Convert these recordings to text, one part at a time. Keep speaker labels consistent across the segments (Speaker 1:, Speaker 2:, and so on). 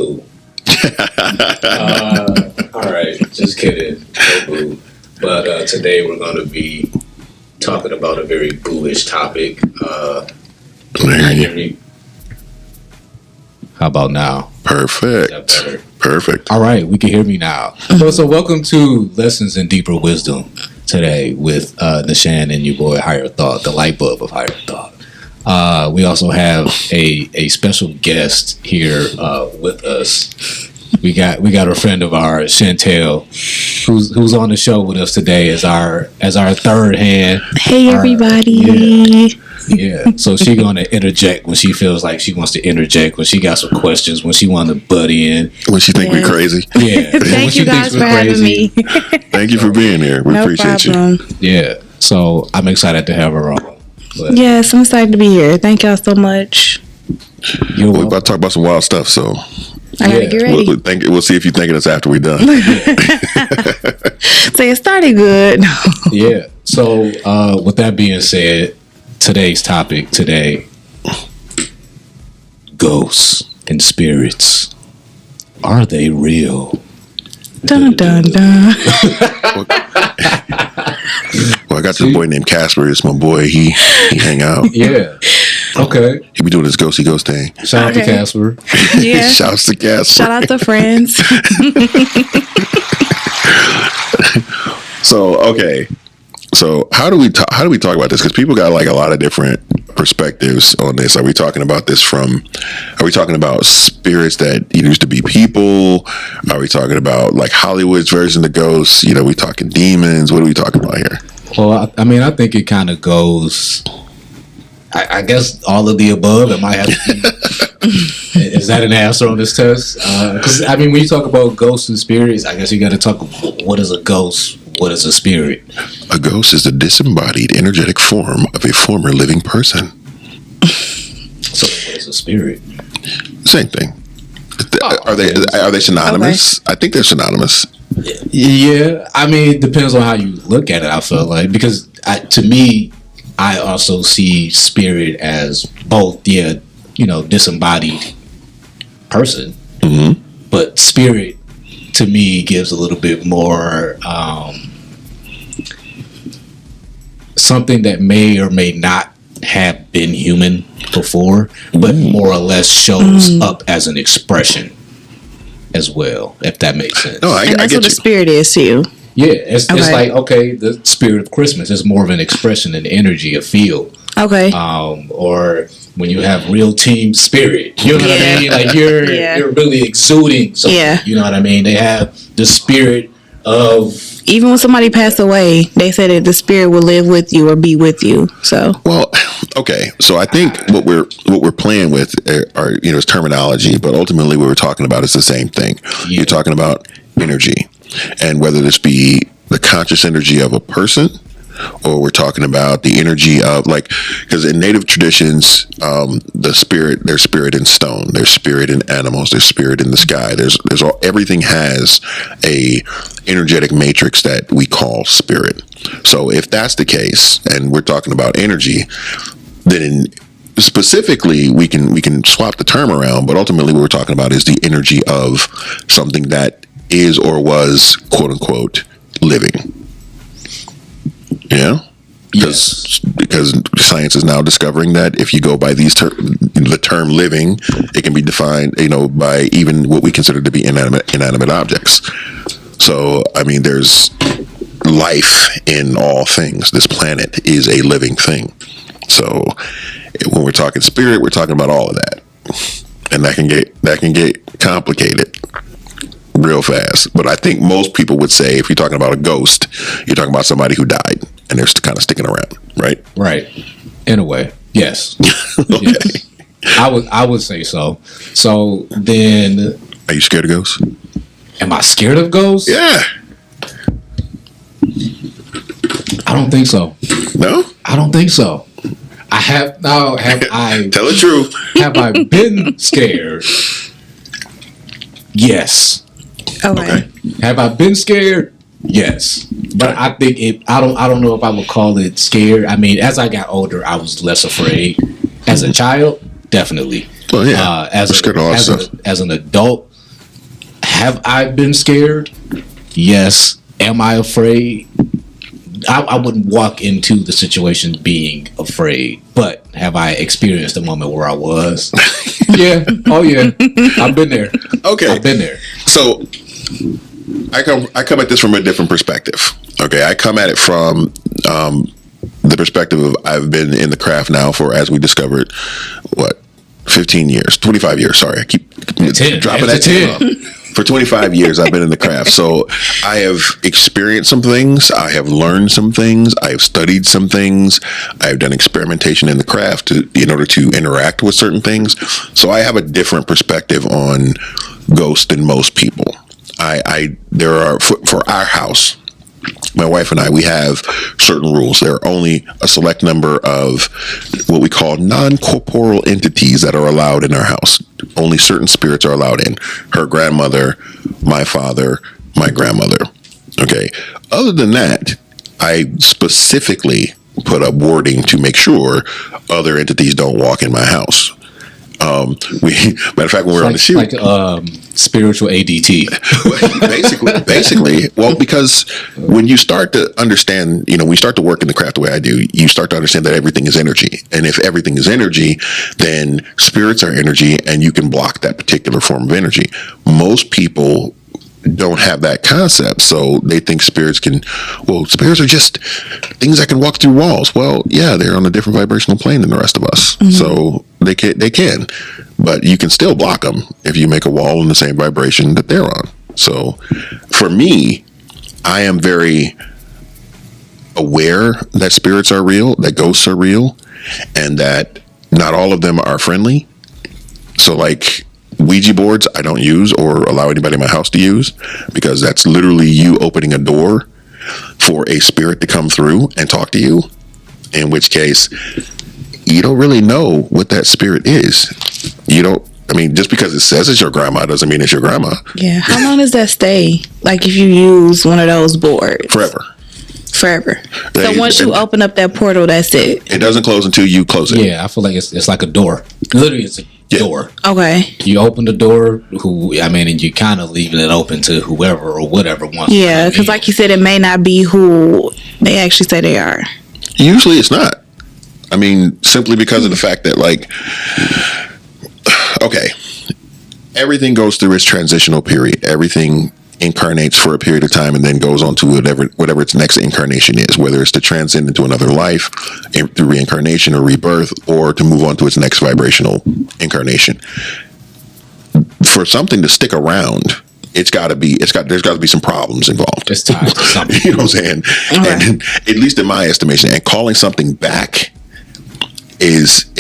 Speaker 1: Boo. All right, just kidding. No boo. But today we're going to be talking about a very booish topic. Can you hear me? How about now?
Speaker 2: Perfect.
Speaker 1: Is that better?
Speaker 2: Perfect.
Speaker 1: All right, we can hear me now. So welcome to Lessons in Deeper Wisdom today with Nishan and your boy Higher Thought, the light bulb of Higher Thought. We also have a special guest here with us. We got a friend of ours, Chantel, who's on the show with us today as our third hand.
Speaker 3: Hey everybody.
Speaker 1: Yeah. So she's gonna interject when she feels like she wants to interject, when she got some questions, when she wanna butt in.
Speaker 2: When she think we're crazy.
Speaker 1: Yeah.
Speaker 3: Thank you guys for having me.
Speaker 2: Thank you for being here. We appreciate you.
Speaker 1: Yeah. So I'm excited to have her on. But
Speaker 3: Yes, I'm excited to be here. Thank y'all so much.
Speaker 2: We're about to talk about some wild stuff, so
Speaker 3: I gotta get ready.
Speaker 2: we'll see if you're thanking us after we're done.
Speaker 3: So it started good.
Speaker 1: Yeah. So with that being said, today's topic today, ghosts and spirits. Are they real?
Speaker 3: Dun dun dun.
Speaker 2: Well, I got this boy named Casper. It's my boy. He hang out.
Speaker 1: Yeah. Okay.
Speaker 2: He be doing his ghosty ghost thing.
Speaker 1: Shout out to Casper.
Speaker 3: Yeah.
Speaker 2: Shouts to Casper.
Speaker 3: Shout out to friends.
Speaker 2: So okay. So how do we talk about this? Because people got like a lot of different perspectives on this. Are we talking about spirits that used to be people? Are we talking about like Hollywood's version of ghosts? You know, we talking demons? What are we talking about here?
Speaker 1: Well, I mean, I think it kind of goes, I guess all of the above. It might have to be. Is that an answer on this test? Because, I mean, when you talk about ghosts and spirits, I guess you got to talk, what is a ghost? What is a spirit?
Speaker 2: A ghost is the disembodied, energetic form of a former living person.
Speaker 1: So, what is a spirit?
Speaker 2: Same thing. Are they synonymous? Okay. I think they're synonymous.
Speaker 1: Yeah, I mean, it depends on how you look at it. I feel like, because to me, I also see spirit as both, disembodied person, but spirit to me gives a little bit more something that may or may not have been human before, but more or less shows up as an expression as well, if that makes sense.
Speaker 2: No,
Speaker 3: and that's what a spirit is to you.
Speaker 1: Yeah, it's like, okay, the spirit of Christmas is more of an expression, an energy, a feel.
Speaker 3: Okay.
Speaker 1: Or when you have real team spirit, you know what I mean? Like you're really exuding something. Yeah. You know what I mean? They have the spirit of.
Speaker 3: Even when somebody passed away, they said that the spirit will live with you or be with you. So.
Speaker 2: Well, okay. So I think what we're playing with are is terminology, but ultimately what we're talking about is the same thing. Yeah. You're talking about energy, and whether this be the conscious energy of a person, or we're talking about the energy of, like, because in native traditions, there's spirit in stone, there's spirit in animals, there's spirit in the sky. Everything has a energetic matrix that we call spirit. So if that's the case, and we're talking about energy, then specifically we can swap the term around, but ultimately what we're talking about is the energy of something that is or was, quote unquote, living. Yeah, because science is now discovering that if you go by the term living, it can be defined, by even what we consider to be inanimate objects. So, I mean, there's life in all things. This planet is a living thing. So, when we're talking spirit, we're talking about all of that, and that can get complicated real fast. But I think most people would say, if you're talking about a ghost, you're talking about somebody who died and they're kind of sticking around, right?
Speaker 1: Right. In a way, yes.
Speaker 2: Okay.
Speaker 1: Yes. I would say so. So then,
Speaker 2: are you scared of ghosts?
Speaker 1: Am I scared of ghosts?
Speaker 2: Yeah.
Speaker 1: I don't think so.
Speaker 2: No?
Speaker 1: I don't think so. Have I
Speaker 2: tell the truth?
Speaker 1: Have I been scared? Yes.
Speaker 3: Okay.
Speaker 1: Have I been scared? Yes. But I think I don't know if I would call it scared. I mean, as I got older, I was less afraid. As a child, definitely.
Speaker 2: Well, yeah.
Speaker 1: As an adult, Have I been scared? Yes. Am I afraid? I wouldn't walk into the situation being afraid, but have I experienced a moment where I was? Yeah. Oh yeah. I've been there.
Speaker 2: Okay.
Speaker 1: I've been there.
Speaker 2: So I come at this from a different perspective. Okay, I come at it from the perspective of I've been in the craft now for, as we discovered, 15 years, 25 years. Sorry, I keep dropping that 10. For 25 years, I've been in the craft. So I have experienced some things. I have learned some things. I have studied some things. I have done experimentation in the craft in order to interact with certain things. So I have a different perspective on ghosts than most people. There are, for our house, my wife and I, we have certain rules. There are only a select number of what we call non-corporeal entities that are allowed in our house. Only certain spirits are allowed in. Her grandmother, my father, my grandmother. Okay. Other than that, I specifically put up wording to make sure other entities don't walk in my house. Matter of fact, when we were on the shoot,
Speaker 1: like spiritual ADT.
Speaker 2: basically, well, because when you start to understand, we start to work in the craft the way I do, you start to understand that everything is energy, and if everything is energy, then spirits are energy, and you can block that particular form of energy. Most people don't have that concept, so they think spirits are just things that can walk through walls. Well, yeah, they're on a different vibrational plane than the rest of us, so they can, but you can still block them if you make a wall in the same vibration that they're on. So for me, I am very aware that spirits are real, that ghosts are real, and that not all of them are friendly. So like Ouija boards, I don't use or allow anybody in my house to use, because that's literally you opening a door for a spirit to come through and talk to you, in which case you don't really know what that spirit is. Just because it says it's your grandma doesn't mean it's your grandma.
Speaker 3: Yeah. How long does that stay? Like if you use one of those boards?
Speaker 2: Forever.
Speaker 3: So once you open up that portal, that's it.
Speaker 2: It doesn't close until you close it.
Speaker 1: Yeah, I feel like it's like a door. Literally, it's a door.
Speaker 3: Okay.
Speaker 1: You open the door, and you kind of leaving it open to whoever or whatever wants.
Speaker 3: Yeah, because like you said, it may not be who they actually say they are.
Speaker 2: Usually, it's not. Simply because of the fact that, everything goes through its transitional period. Everything incarnates for a period of time and then goes on to whatever its next incarnation is, whether it's to transcend into another life through reincarnation or rebirth, or to move on to its next vibrational incarnation. For something to stick around, there's got to be some problems involved.
Speaker 1: It's tied to something.
Speaker 2: You know what I'm saying? Okay. And at least in my estimation, and calling something back is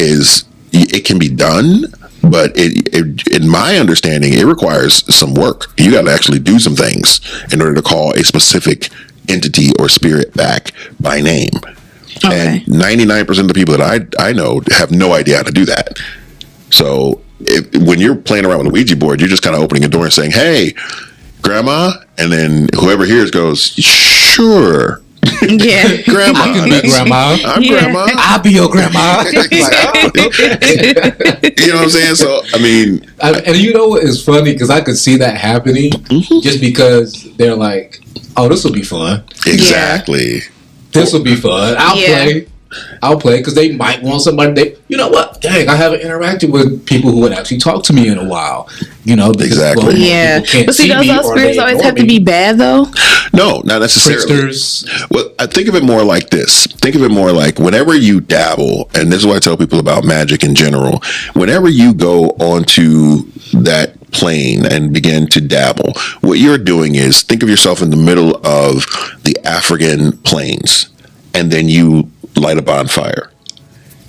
Speaker 2: it can be done. But in my understanding, it requires some work. You got to actually do some things in order to call a specific entity or spirit back by name. Okay. And 99% of the people that I know have no idea how to do that. So when you're playing around with a Ouija board, you're just kind of opening a door and saying, "Hey, grandma," and then whoever hears goes, "Sure."
Speaker 3: Yeah.
Speaker 2: Grandma.
Speaker 1: I can be grandma.
Speaker 2: I'm grandma.
Speaker 1: I'll be your grandma.
Speaker 2: You know what I'm saying? So,
Speaker 1: and you know what is funny? Because I could see that happening just because they're like, oh, this will be fun.
Speaker 2: Exactly.
Speaker 1: Yeah. This will be fun. I'll play because they might want somebody. You know what? Dang, I haven't interacted with people who would actually talk to me in a while. Because,
Speaker 2: exactly.
Speaker 3: But see, those spirits always have to be bad, though.
Speaker 2: No, not necessarily.
Speaker 1: Tricksters.
Speaker 2: Well, I think of it more like this. Think of it more like whenever you dabble, and this is what I tell people about magic in general. Whenever you go onto that plane and begin to dabble, what you're doing is think of yourself in the middle of the African plains, and then you light a bonfire.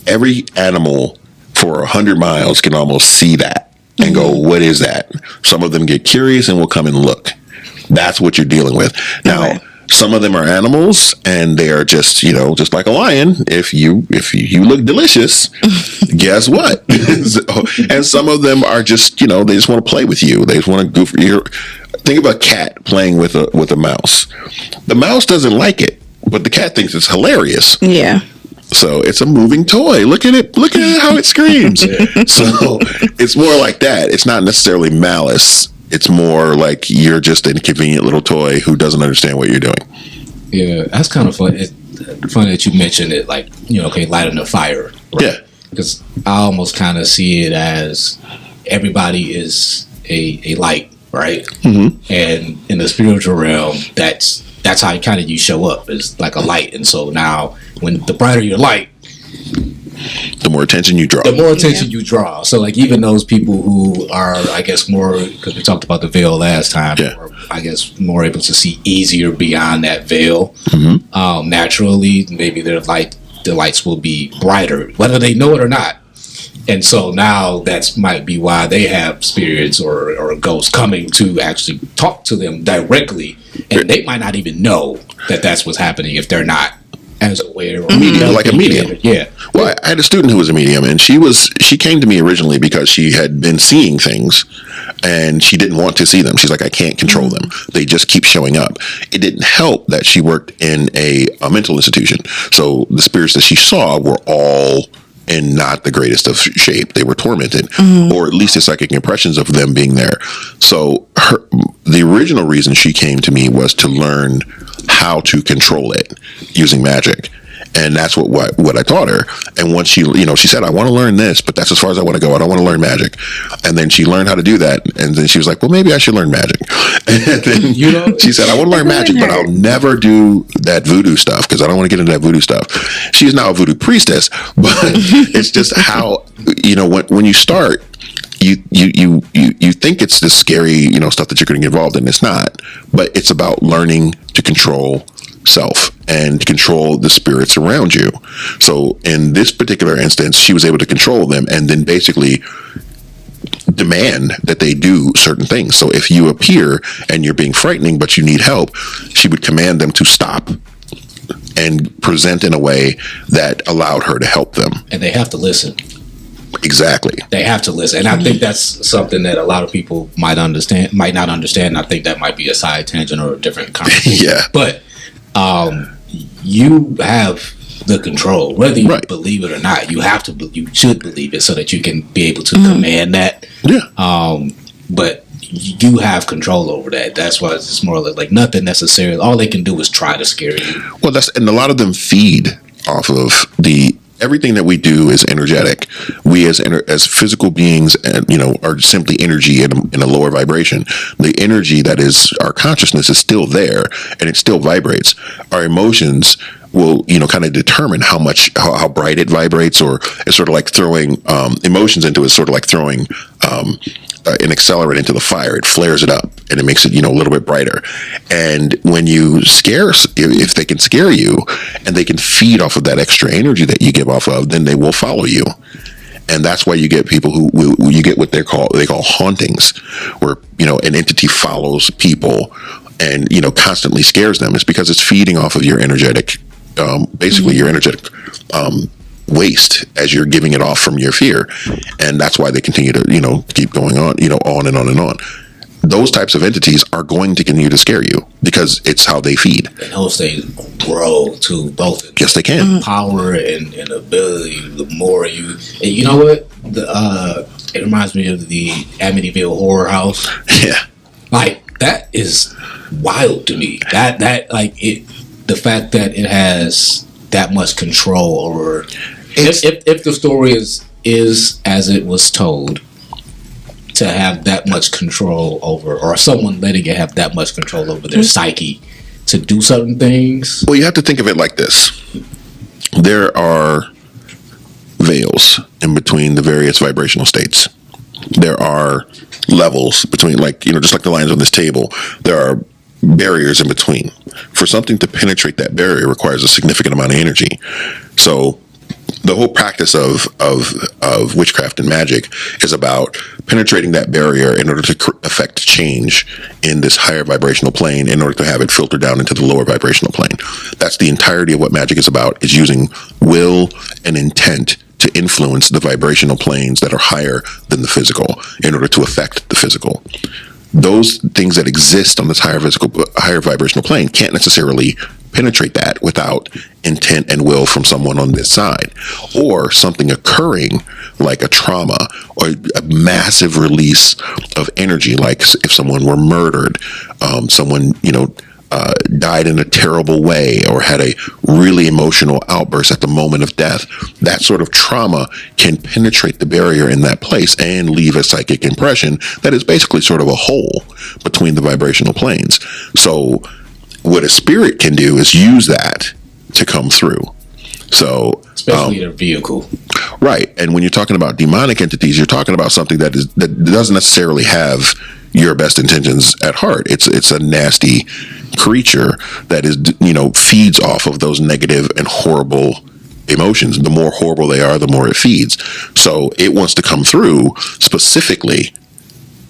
Speaker 2: Every animal for 100 miles can almost see that and go, "What is that?" Some of them get curious and will come and look. That's what you're dealing with. Now, some of them are animals, and they are just, just like a lion. If you look delicious, guess what? And some of them are just, they just want to play with you. They just want to goof. Think of a cat playing with a mouse. The mouse doesn't like it, but the cat thinks it's hilarious.
Speaker 3: Yeah.
Speaker 2: So it's a moving toy. Look at it. Look at how it screams. So it's more like that. It's not necessarily malice. It's more like you're just an inconvenient little toy who doesn't understand what you're doing.
Speaker 1: Yeah, that's kind of fun. It's funny that you mentioned it, like, okay, lighting a fire. Right? Yeah. Because I almost kind of see it as everybody is a light, right? Mm-hmm. And in the spiritual realm, that's how kind of you show up, is like a light. And so now, when the brighter your light,
Speaker 2: the more attention you draw.
Speaker 1: You draw. So, like, even those people who are, I guess, more, because we talked about the veil last time, or I guess more able to see easier beyond that veil, naturally, maybe the lights will be brighter, whether they know it or not. And so now that might be why they have spirits or ghosts coming to actually talk to them directly, and they might not even know that that's what's happening if they're not as aware or
Speaker 2: like a medium.
Speaker 1: Yeah.
Speaker 2: Well, I had a student who was a medium, and she came to me originally because she had been seeing things and she didn't want to see them. She's like, I can't control them. They just keep showing up. It didn't help that she worked in a mental institution. So the spirits that she saw were all in not the greatest of shape. They were tormented, or at least the psychic impressions of them being there. So the original reason she came to me was to learn how to control it using magic. And that's what I taught her. And once she said, I want to learn this, but that's as far as I want to go. I don't want to learn magic. And then she learned how to do that. And then she was like, well, maybe I should learn magic. And then she said, I want to learn magic, but I'll never do that voodoo stuff because I don't want to get into that voodoo stuff. She's now a voodoo priestess, but it's just how, when you start, you think it's this scary, stuff that you're going to get involved in. It's not, but it's about learning to control self and control the spirits around you. So in this particular instance, she was able to control them and then basically demand that they do certain things. So if you appear and you're being frightening, but you need help, she would command them to stop and present in a way that allowed her to help them.
Speaker 1: And they have to listen.
Speaker 2: Exactly.
Speaker 1: They have to listen. And I think that's something that a lot of people might not understand. And I think that might be a side tangent or a different conversation.
Speaker 2: Yeah.
Speaker 1: But you have the control, whether you believe it or not. You should believe it so that you can be able to command that.
Speaker 2: Yeah.
Speaker 1: But you have control over that. That's why it's more like nothing necessarily. All they can do is try to scare you.
Speaker 2: Well, and a lot of them feed off of everything that we do is energetic. We as physical beings, are simply energy in a lower vibration. The energy that is our consciousness is still there, and it still vibrates. Our emotions will, kind of determine how bright it vibrates, or it's sort of like throwing emotions into it. It's sort of like throwing an accelerant into the fire. It flares it up and it makes it, a little bit brighter. And when you if they can scare you and they can feed off of that extra energy that you give off of, then they will follow you. And that's why you get people who you get what they call hauntings, where, an entity follows people and, constantly scares them. It's because it's feeding off of your energetic, your energetic, waste as you're giving it off from your fear. And that's why they continue to keep going on, on and on and on. Those types of entities are going to continue to scare you because it's how they feed.
Speaker 1: And those things grow to both.
Speaker 2: Yes, they can.
Speaker 1: Power and ability. The more you, and you know what? It reminds me of the Amityville Horror House.
Speaker 2: Yeah,
Speaker 1: like that is wild to me. The fact that it has that much control over. If the story is as it was told, to have that much control over, or someone letting it have that much control over their psyche to do certain things.
Speaker 2: Well, you have to think of it like this. There are veils in between the various vibrational states. There are levels between, just like the lines on this table, there are barriers in between. For something to penetrate that barrier requires a significant amount of energy. So the whole practice of witchcraft and magic is about penetrating that barrier in order to affect change in this higher vibrational plane, in order to have it filter down into the lower vibrational plane. That's the entirety of what magic is about, is using will and intent to influence the vibrational planes that are higher than the physical in order to affect the physical. Those things that exist on this higher vibrational plane can't necessarily penetrate that without intent and will from someone on this side, or something occurring like a trauma or a massive release of energy, like if someone were murdered, someone, died in a terrible way or had a really emotional outburst at the moment of death. That sort of trauma can penetrate the barrier in that place and leave a psychic impression that is basically sort of a hole between the vibrational planes. So what a spirit can do is use that to come through. So
Speaker 1: especially their vehicle.
Speaker 2: Right. And when you're talking about demonic entities, you're talking about something that doesn't necessarily have your best intentions at heart. It's a nasty creature that is, feeds off of those negative and horrible emotions. The more horrible they are, the more it feeds. So it wants to come through specifically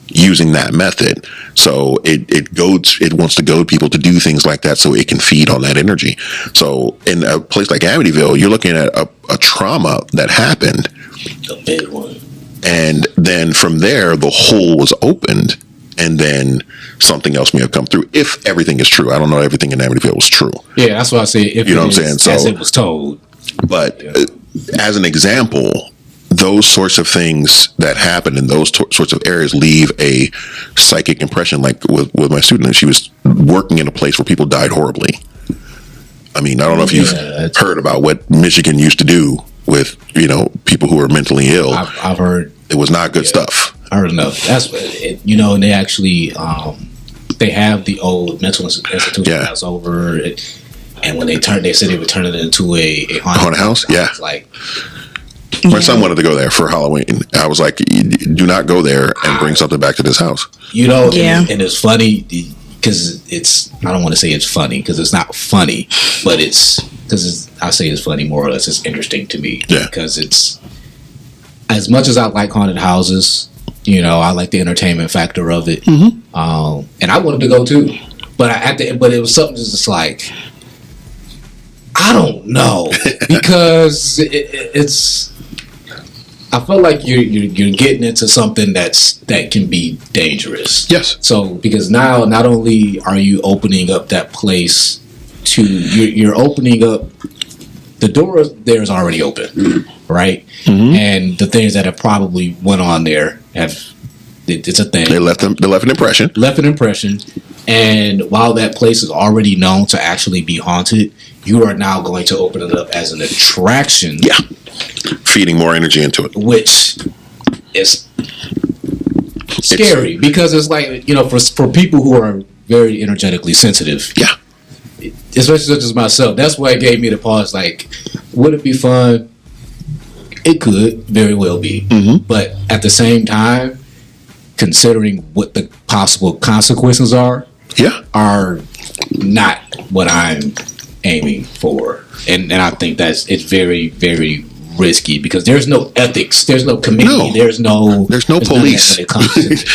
Speaker 2: using that method. So it wants to goad people to do things like that so it can feed on that energy. So in a place like Amityville, you're looking at a trauma that happened.
Speaker 1: A big one.
Speaker 2: And then from there, the hole was opened, and then something else may have come through. If everything is true, I don't know everything in Amityville was true.
Speaker 1: Yeah, that's what I said. If
Speaker 2: you know what I'm saying? So,
Speaker 1: as it was told.
Speaker 2: But as an example, those sorts of things that happen in those sorts of areas leave a psychic impression. Like with my student, she was working in a place where people died horribly. I mean, I don't know if you've heard about what Michigan used to do with, people who are mentally ill.
Speaker 1: I've heard.
Speaker 2: It was not good stuff.
Speaker 1: I heard enough. That's what and they actually they have the old mental institution house over, and when they said they would turn it into a haunted house. Yeah, like
Speaker 2: my son wanted to go there for Halloween. I was like, do not go there and bring something back to this house.
Speaker 1: And it's funny because I don't want to say it's funny because it's not funny, but I say it's funny more or less. It's interesting to me because it's, as much as I like haunted houses, I like the entertainment factor of it. Mm-hmm. And I wanted to go too, but it was something just like, I don't know, because it's. I feel like you're getting into something that can be dangerous.
Speaker 2: Yes.
Speaker 1: So because now not only are you opening up that place to you're opening up the door there is already open, right? Mm-hmm. And the things that have probably went on there it's a thing.
Speaker 2: They left an impression.
Speaker 1: Left an impression. And while that place is already known to actually be haunted, you are now going to open it up as an attraction.
Speaker 2: Yeah. Feeding more energy into it.
Speaker 1: Which is scary because it's like, for people who are very energetically sensitive.
Speaker 2: Yeah.
Speaker 1: Especially such as myself. That's why it gave me the pause. Like, would it be fun? It could very well be. Mm-hmm. But at the same time, considering what the possible consequences are not what I'm aiming for. And I think it's very, very risky because there's no ethics, there's no committee, there's no
Speaker 2: police.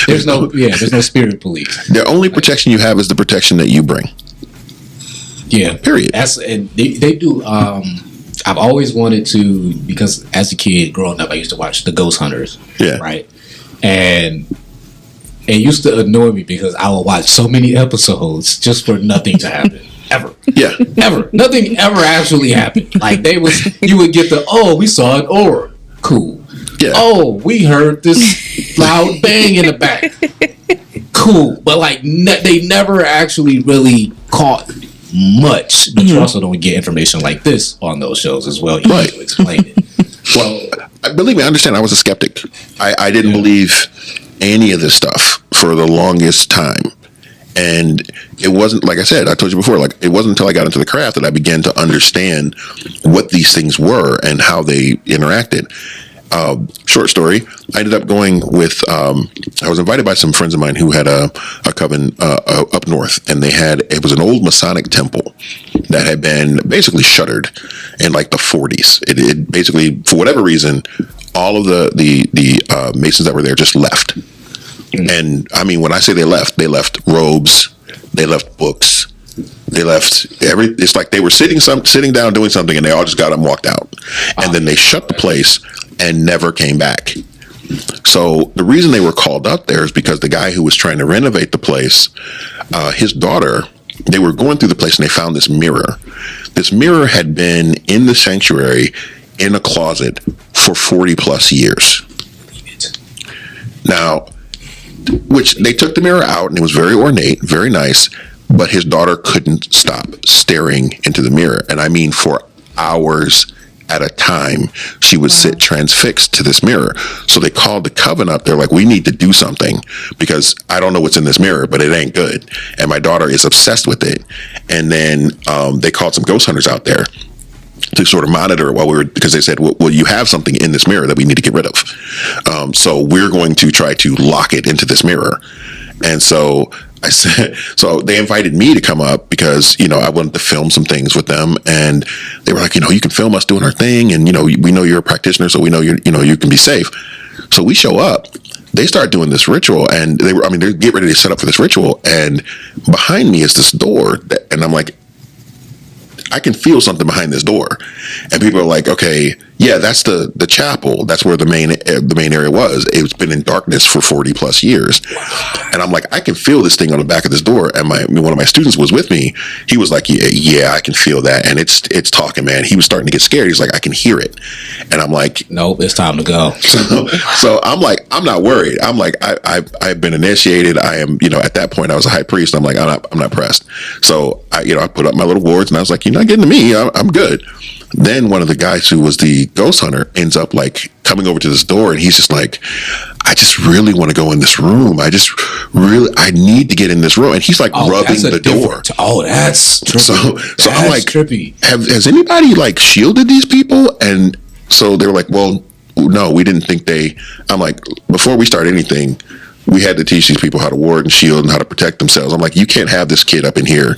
Speaker 1: There's no spirit police.
Speaker 2: The only protection you have is the protection that you bring.
Speaker 1: Yeah.
Speaker 2: Period.
Speaker 1: And they do. I've always wanted to, because as a kid growing up, I used to watch The Ghost Hunters. Yeah. Right. And it used to annoy me because I would watch so many episodes just for nothing to happen. Ever.
Speaker 2: Yeah.
Speaker 1: Ever. Nothing ever actually happened. Like you would get we saw an aura. Cool.
Speaker 2: Yeah.
Speaker 1: Oh, we heard this loud bang in the back. Cool. But they never actually really caught much. But you also don't get information like this on those shows as well. You need to explain it.
Speaker 2: Well, believe me, I understand. I was a skeptic. I didn't believe any of this stuff for the longest time. And it wasn't, like I said, I told you before, it wasn't until I got into the craft that I began to understand what these things were and how they interacted. Short story, I ended up going with, I was invited by some friends of mine who had a coven up north, and it was an old Masonic temple that had been basically shuttered in the 40s. It basically, for whatever reason, all of the Masons that were there just left. And I mean, when I say they left robes, they left books, they left it's like they were sitting down doing something, and they all just got up and walked out. And then they shut the place and never came back. So the reason they were called up there is because the guy who was trying to renovate the place, his daughter they were going through the place and they found this mirror. This mirror had been in the sanctuary in a closet for 40 plus years. Now, which they took the mirror out and it was very ornate, very nice, but his daughter couldn't stop staring into the mirror. And I mean, for hours at a time, she would sit transfixed to this mirror. So they called the coven up. They're like, we need to do something because I don't know what's in this mirror, but it ain't good. And my daughter is obsessed with it. And then they called some ghost hunters out there to sort of monitor while because they said, well, you have something in this mirror that we need to get rid of. So we're going to try to lock it into this mirror. And so I said, so they invited me to come up because, I wanted to film some things with them. And they were like, you can film us doing our thing. And, we know you're a practitioner, so we know you can be safe. So we show up. They start doing this ritual and they're getting ready to set up for this ritual. And behind me is this door. And I'm like, I can feel something behind this door. And people are like, okay, yeah, that's the chapel. That's where the main area was. It's been in darkness for 40 plus years. And I'm like, I can feel this thing on the back of this door. And one of my students was with me. He was like, yeah, I can feel that. And it's talking, man. He was starting to get scared. He's like, I can hear it. And I'm like,
Speaker 1: nope, it's time to go.
Speaker 2: So I'm like, I'm not worried. I'm like, I've been initiated. I am, at that point I was a high priest. I'm like, I'm not pressed. So I put up my little wards and I was like, you're not getting to me. I'm good. Then one of the guys who was the ghost hunter ends up like coming over to this door and he's just like, I just really want to go in this room. I need to get in this room. And he's like rubbing the door.
Speaker 1: That's trippy.
Speaker 2: So I'm like,
Speaker 1: trippy.
Speaker 2: Has anybody like shielded these people? And so they were like, well, no, we didn't think I'm like, before we start anything, we had to teach these people how to ward and shield and how to protect themselves. I'm like, you can't have this kid up in here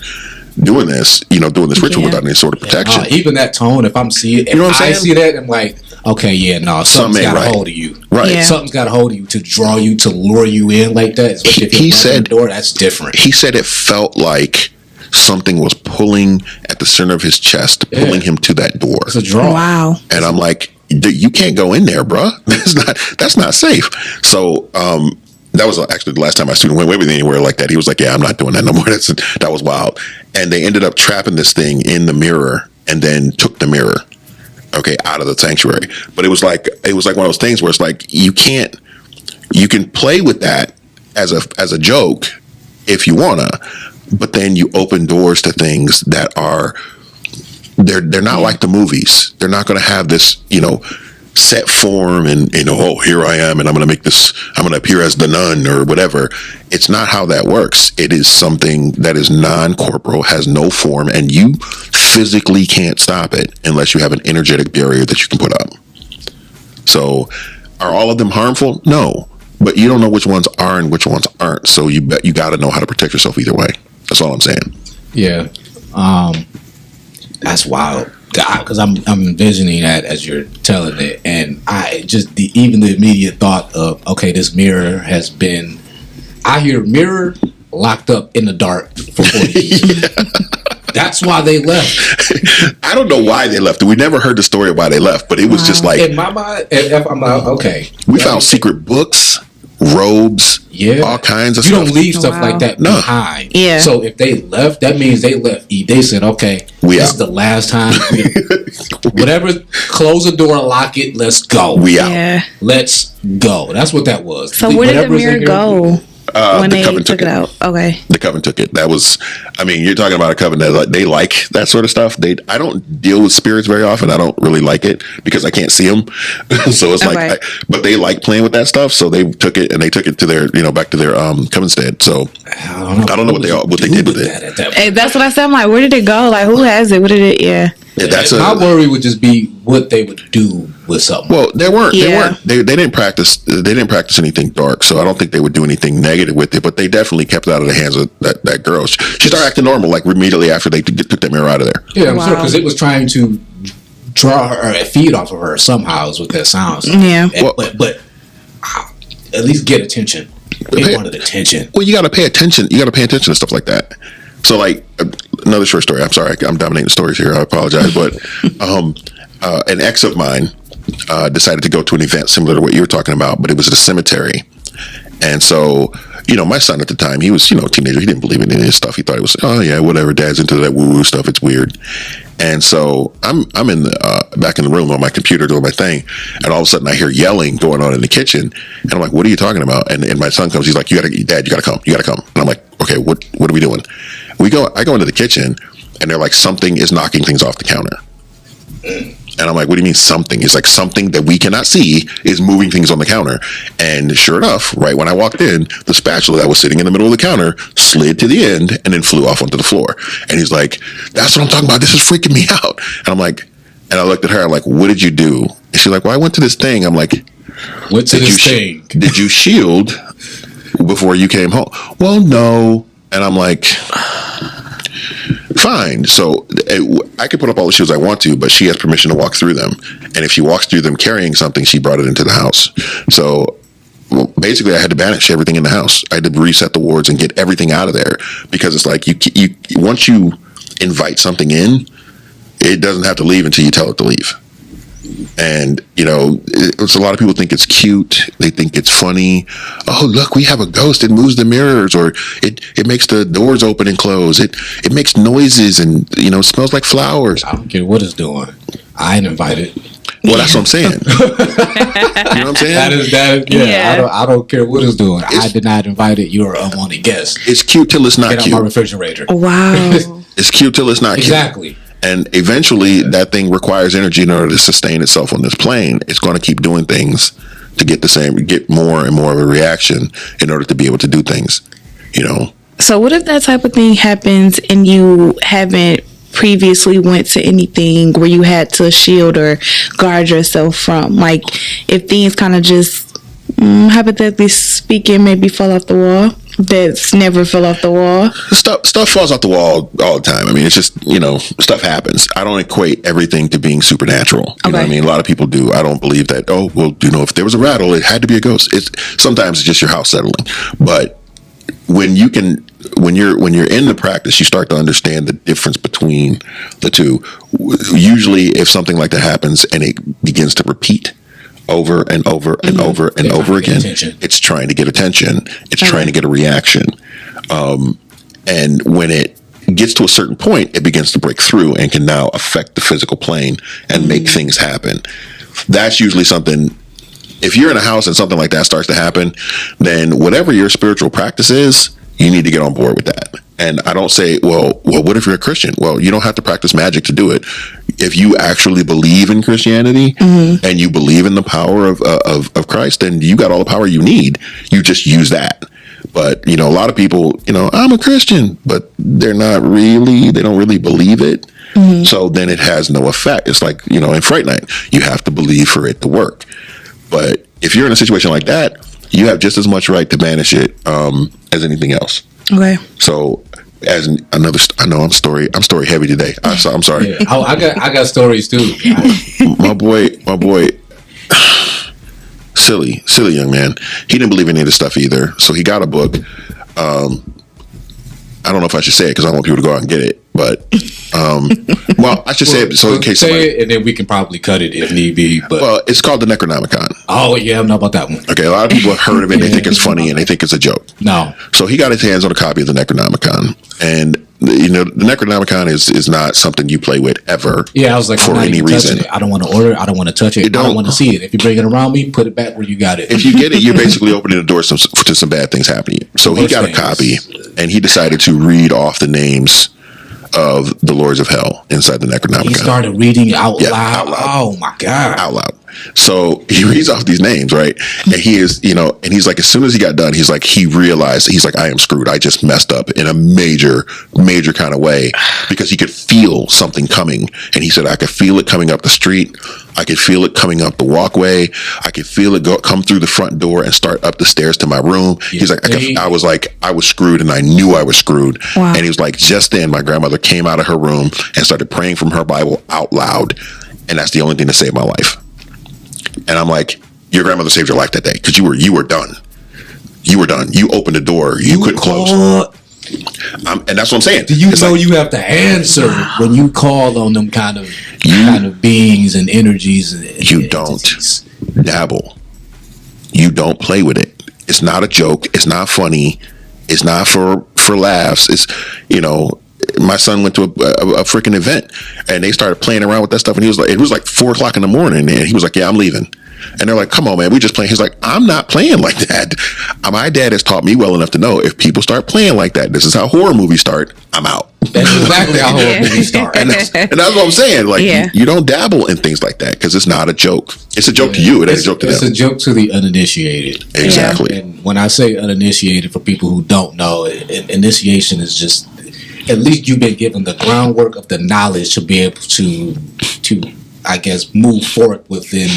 Speaker 2: doing this ritual without any sort of protection.
Speaker 1: Even that tone, if I'm seeing it, I see that, I'm like, okay, something's got a hold of you.
Speaker 2: Right.
Speaker 3: Yeah.
Speaker 1: Something's got a hold of you to draw you, to lure you in like that. Especially if
Speaker 2: He said
Speaker 1: the door, that's different.
Speaker 2: He said it felt like something was pulling at the center of his chest, pulling him to that door.
Speaker 1: It's a draw.
Speaker 3: Wow.
Speaker 2: And I'm like, you can't go in there, bruh. That's not safe. So, that was actually the last time my student went with me anywhere like that. He was like, yeah, I'm not doing that no more. That was wild. And they ended up trapping this thing in the mirror and then took the mirror, out of the sanctuary. But it was like one of those things where it's like, you can play with that as a joke if you wanna, but then you open doors to things that are, they're not like the movies. They're not going to have this, set form and here I am and I'm going to appear as the nun or whatever. It's not how that works. It is something that is non-corporal, has no form, and you physically can't stop it unless you have an energetic barrier that you can put up. So are all of them harmful? No, but you don't know which ones are and which ones aren't. So you got to know how to protect yourself either way. That's all I'm saying.
Speaker 1: Yeah. That's wild. Because I'm envisioning that as you're telling it, and I just even the immediate thought of, okay, this mirror has been, I hear mirror locked up in the dark for 40 years. That's why they left.
Speaker 2: I don't know why they left. We never heard the story of why they left, but it was just like,
Speaker 1: in my mind, I'm like, okay,
Speaker 2: we found secret books, robes, all kinds of
Speaker 1: stuff. You
Speaker 2: stuff.
Speaker 1: don't leave stuff like that behind.
Speaker 3: Yeah.
Speaker 1: So if they left, that means they left. They said, okay, this is the last time. Whatever, close the door, lock it, let's go.
Speaker 2: We out.
Speaker 3: Yeah.
Speaker 1: Let's go. That's what that was.
Speaker 3: So where did the mirror go? When they took it out. Okay.
Speaker 2: The coven took it. That was, you're talking about a coven that they like that sort of stuff. I don't deal with spirits very often. I don't really like it because I can't see them. So it's like, but they like playing with that stuff. So they took it and they took it to their, back to their coven stead. So I don't know what they did with it.
Speaker 3: Hey, that's what I said. I'm like, where did it go? Like, who has it? What did it? Yeah.
Speaker 1: My worry would just be what they would do with something.
Speaker 2: Well, they didn't practice anything dark, so I don't think they would do anything negative with it, but they definitely kept it out of the hands of that girl. She started acting normal like immediately after they took that mirror out of there.
Speaker 1: Yeah, I'm sure, because it was trying to draw her and feed off of her somehow with that sound.
Speaker 3: Yeah.
Speaker 1: But at least get attention. They wanted attention.
Speaker 2: Well, you got to pay attention. You got to pay attention to stuff like that. So, like, another short story. I'm sorry, I'm dominating stories here. I apologize, but an ex of mine decided to go to an event similar to what you were talking about, but it was at a cemetery, And so, my son at the time, he was, a teenager. He didn't believe in any of this stuff. He thought it was, oh yeah, whatever. Dad's into that woo-woo stuff. It's weird. And so I'm in the back in the room on my computer doing my thing, and all of a sudden I hear yelling going on in the kitchen, and I'm like, "What are you talking about?" And my son comes. He's like, Dad, you gotta come. And I'm like, "Okay, what are we doing?" I go into the kitchen, and they're like, something is knocking things off the counter. And I'm like, what do you mean something? It's like something that we cannot see is moving things on the counter. And sure enough, right when I walked in, the spatula that was sitting in the middle of the counter slid to the end and then flew off onto the floor. And he's like, that's what I'm talking about. This is freaking me out. And I'm like, and I looked at her, I'm like, what did you do? And she's like, well, I went to this thing. I'm like,
Speaker 1: went to this thing.
Speaker 2: Did you shield before you came home? Well, no. And I'm like, fine. So I can put up all the shields I want to, but she has permission to walk through them. And if she walks through them carrying something, she brought it into the house. So basically, I had to banish everything in the house. I had to reset the wards and get everything out of there, because it's like you once you invite something in, it doesn't have to leave until you tell it to leave. And it's a lot of people think it's cute. They think it's funny. Oh, look, we have a ghost. It moves the mirrors, or it makes the doors open and close. It makes noises, and it smells like flowers.
Speaker 1: I don't care what it's doing. I ain't invited.
Speaker 2: Well, that's what I'm saying. You know what I'm saying?
Speaker 1: Yeah. I don't care what it's doing. I did not invite it. You're an unwanted guest.
Speaker 2: It's cute till it's not
Speaker 1: cute.
Speaker 2: Get
Speaker 1: out my refrigerator.
Speaker 3: Wow.
Speaker 2: It's cute till it's not cute.
Speaker 1: Exactly.
Speaker 2: And eventually, that thing requires energy in order to sustain itself on this plane. It's going to keep doing things to get more and more of a reaction in order to be able to do things,
Speaker 3: So what if that type of thing happens and you haven't previously went to anything where you had to shield or guard yourself from? Like, if things kind of just, hypothetically speaking, maybe fall off the wall, that's never fell off the wall.
Speaker 2: Stuff falls off the wall all the time. I mean, it's just, stuff happens. I don't equate everything to being supernatural. You know what I mean? A lot of people do. I don't believe that, oh, well, if there was a rattle, it had to be a ghost. Sometimes it's just your house settling. But when you're in the practice, you start to understand the difference between the two. Usually if something like that happens and it begins to repeat over and over and over and over again, it's trying to get attention. It's trying to get a reaction. And when it gets to a certain point, it begins to break through and can now affect the physical plane and make things happen. That's usually something. If you're in a house and something like that starts to happen, then whatever your spiritual practice is, you need to get on board with that. And I don't say, well, what if you're a Christian? Well, you don't have to practice magic to do it. If you actually believe in Christianity and you believe in the power of Christ, then you got all the power you need. You just use that. But, a lot of people, I'm a Christian, but they don't really believe it. So then it has no effect. It's like, in Fright Night, you have to believe for it to work. But if you're in a situation like that, you have just as much right to banish it as anything else. Okay. So as another, I know I'm story heavy today. I'm sorry.
Speaker 1: Yeah. I got stories too.
Speaker 2: my boy, silly young man. He didn't believe in any of this stuff either. So he got a book. I don't know if I should say it because I want people to go out and get it. But well, I should say it so in case
Speaker 1: say it, and then we can probably cut it if need be. But
Speaker 2: well, it's called the Necronomicon.
Speaker 1: Oh yeah, I know about that one.
Speaker 2: Okay, a lot of people have heard of it. They think it's funny and they think it's a joke.
Speaker 1: No.
Speaker 2: So he got his hands on a copy of the Necronomicon, and the Necronomicon is not something you play with ever.
Speaker 1: Yeah, I was like,
Speaker 2: for any reason.
Speaker 1: I don't want to order it. I don't want to touch it. I don't want to see it. If you bring it around me, put it back where you got it.
Speaker 2: If you get it, you're basically opening the door to some bad things happening. So he got a copy, and he decided to read off the names of the Lords of Hell inside the Necronomicon.
Speaker 1: He started reading out loud. Oh my God.
Speaker 2: Out loud. So he reads off these names, right? And he is, and he's like, as soon as he got done, he's like, he realized, he's like, I am screwed. I just messed up in a major kind of way, because he could feel something coming. And he said, I could feel it coming up the street. I could feel it coming up the walkway. I could feel it come through the front door and start up the stairs to my room. Yeah. He's like, I was screwed, and I knew I was screwed. Wow. And he was like, just then my grandmother came out of her room and started praying from her Bible out loud. And that's the only thing that saved my life. And I'm like, your grandmother saved your life that day, because you were done. You were done. You opened the door. You couldn't close. And that's what I'm saying.
Speaker 1: Do you know you have to answer when you call on them kind of beings and energies? And
Speaker 2: you don't dabble. You don't play with it. It's not a joke. It's not funny. It's not for laughs. It's, my son went to a freaking event and they started playing around with that stuff. And he was like, it was like 4:00 in the morning. And he was like, yeah, I'm leaving. And they're like, come on, man, we just playing. He's like, I'm not playing like that. My dad has taught me well enough to know if people start playing like that, this is how horror movies start. I'm out.
Speaker 1: That's exactly how horror movies start.
Speaker 2: And that's what I'm saying. Like, you don't dabble in things like that because it's not a joke. It's a joke to you. It ain't a joke to them.
Speaker 1: It's a joke to the uninitiated.
Speaker 2: Exactly.
Speaker 1: And when I say uninitiated, for people who don't know, initiation is just, at least you've been given the groundwork of the knowledge to be able to I guess, move forward within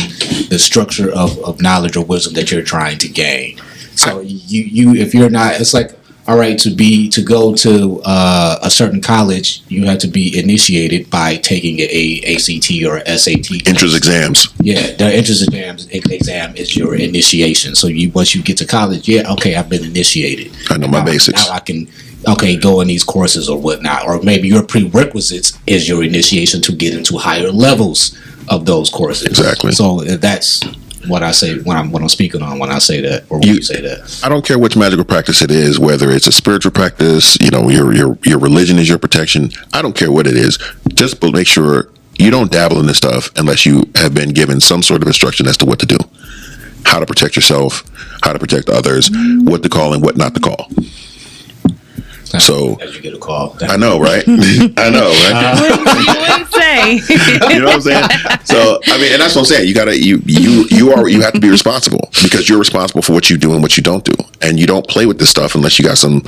Speaker 1: the structure of knowledge or wisdom that you're trying to gain. So you if you're not, it's like, all right, to go to a certain college, you have to be initiated by taking a ACT or a SAT.
Speaker 2: Entrance exams.
Speaker 1: Yeah, the entrance exam is your initiation. So once you get to college, okay, I've been initiated.
Speaker 2: I know my basics.
Speaker 1: Now I can go in these courses or whatnot, or maybe your prerequisites is your initiation to get into higher levels of those courses.
Speaker 2: Exactly.
Speaker 1: So that's what I say when I'm speaking on when I say that, or when you say that.
Speaker 2: I don't care which magical practice it is, whether it's a spiritual practice, your religion is your protection. I don't care what it is. Just make sure you don't dabble in this stuff unless you have been given some sort of instruction as to what to do, how to protect yourself, how to protect others, what to call and what not to call. So
Speaker 1: as you get a call,
Speaker 2: I know, right? I know, right?
Speaker 3: You wouldn't say.
Speaker 2: You know what I'm saying? So I mean, and that's what I'm saying. You have to be responsible because you're responsible for what you do and what you don't do, and you don't play with this stuff unless you got some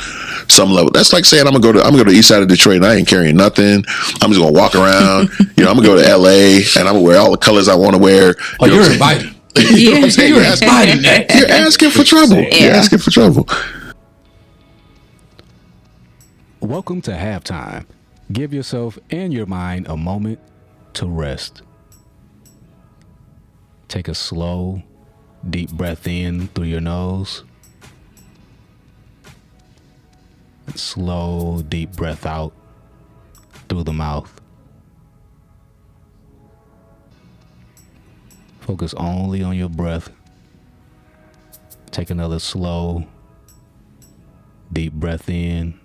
Speaker 2: level. That's like saying I'm gonna go to the east side of Detroit and I ain't carrying nothing. I'm just gonna walk around. I'm gonna go to LA and I'm gonna wear all the colors I want to wear.
Speaker 1: You're inviting.
Speaker 2: You know what I'm saying? You're asking for trouble.
Speaker 3: Yeah.
Speaker 2: You're asking for trouble.
Speaker 4: Welcome to halftime. Give yourself and your mind a moment to rest. Take a slow, deep breath in through your nose. Slow, deep breath out through the mouth. Focus only on your breath. Take another slow, deep breath in.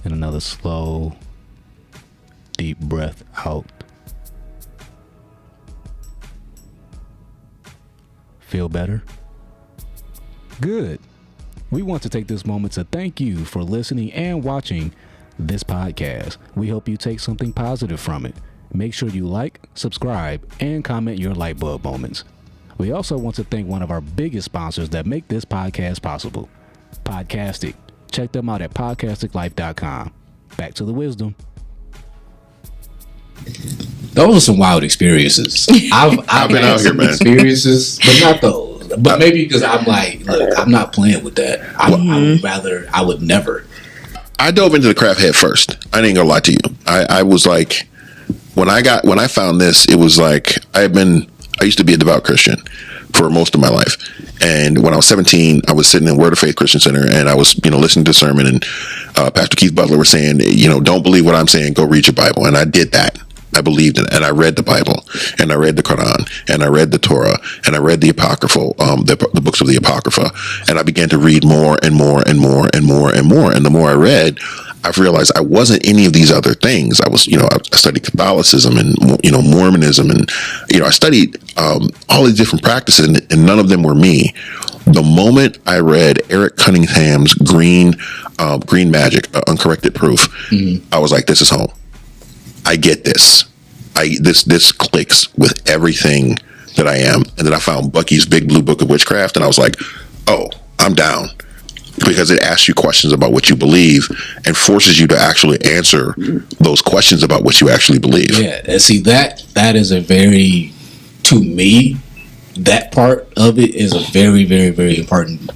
Speaker 4: And another slow, deep breath out. Feel better? Good. We want to take this moment to thank you for listening and watching this podcast. We hope you take something positive from it. Make sure you like, subscribe, and comment your light bulb moments. We also want to thank one of our biggest sponsors that make this podcast possible, Podcastic. Check them out at podcasticlife.com. Back to the wisdom.
Speaker 1: Those are some wild experiences. I've
Speaker 2: been out here, man.
Speaker 1: Experiences, but not those. But maybe because I'm like, look, I'm not playing with that. I would never.
Speaker 2: I dove into the craft head first. I ain't gonna lie to you. I was like, when I found this, it was like I used to be a devout Christian for most of my life. And when I was 17, I was sitting in Word of Faith Christian Center and I was, listening to a sermon and Pastor Keith Butler was saying, don't believe what I'm saying, go read your Bible. And I did that. I believed it. And I read the Bible and I read the Quran and I read the Torah and I read the Apocryphal, the books of the Apocrypha. And I began to read more and more and more and more and more. And the more I read, I've realized I wasn't any of these other things. I was, I studied Catholicism and, Mormonism and, I studied all these different practices and none of them were me. The moment I read Eric Cunningham's Green Magic, Uncorrected Proof, I was like, this is home. I get this. This clicks with everything that I am. And then I found Bucky's Big Blue Book of Witchcraft and I was like, oh, I'm down. Because it asks you questions about what you believe and forces you to actually answer those questions about what you actually believe.
Speaker 1: Yeah, and see that is a very, to me, that part of it is a very, very, very important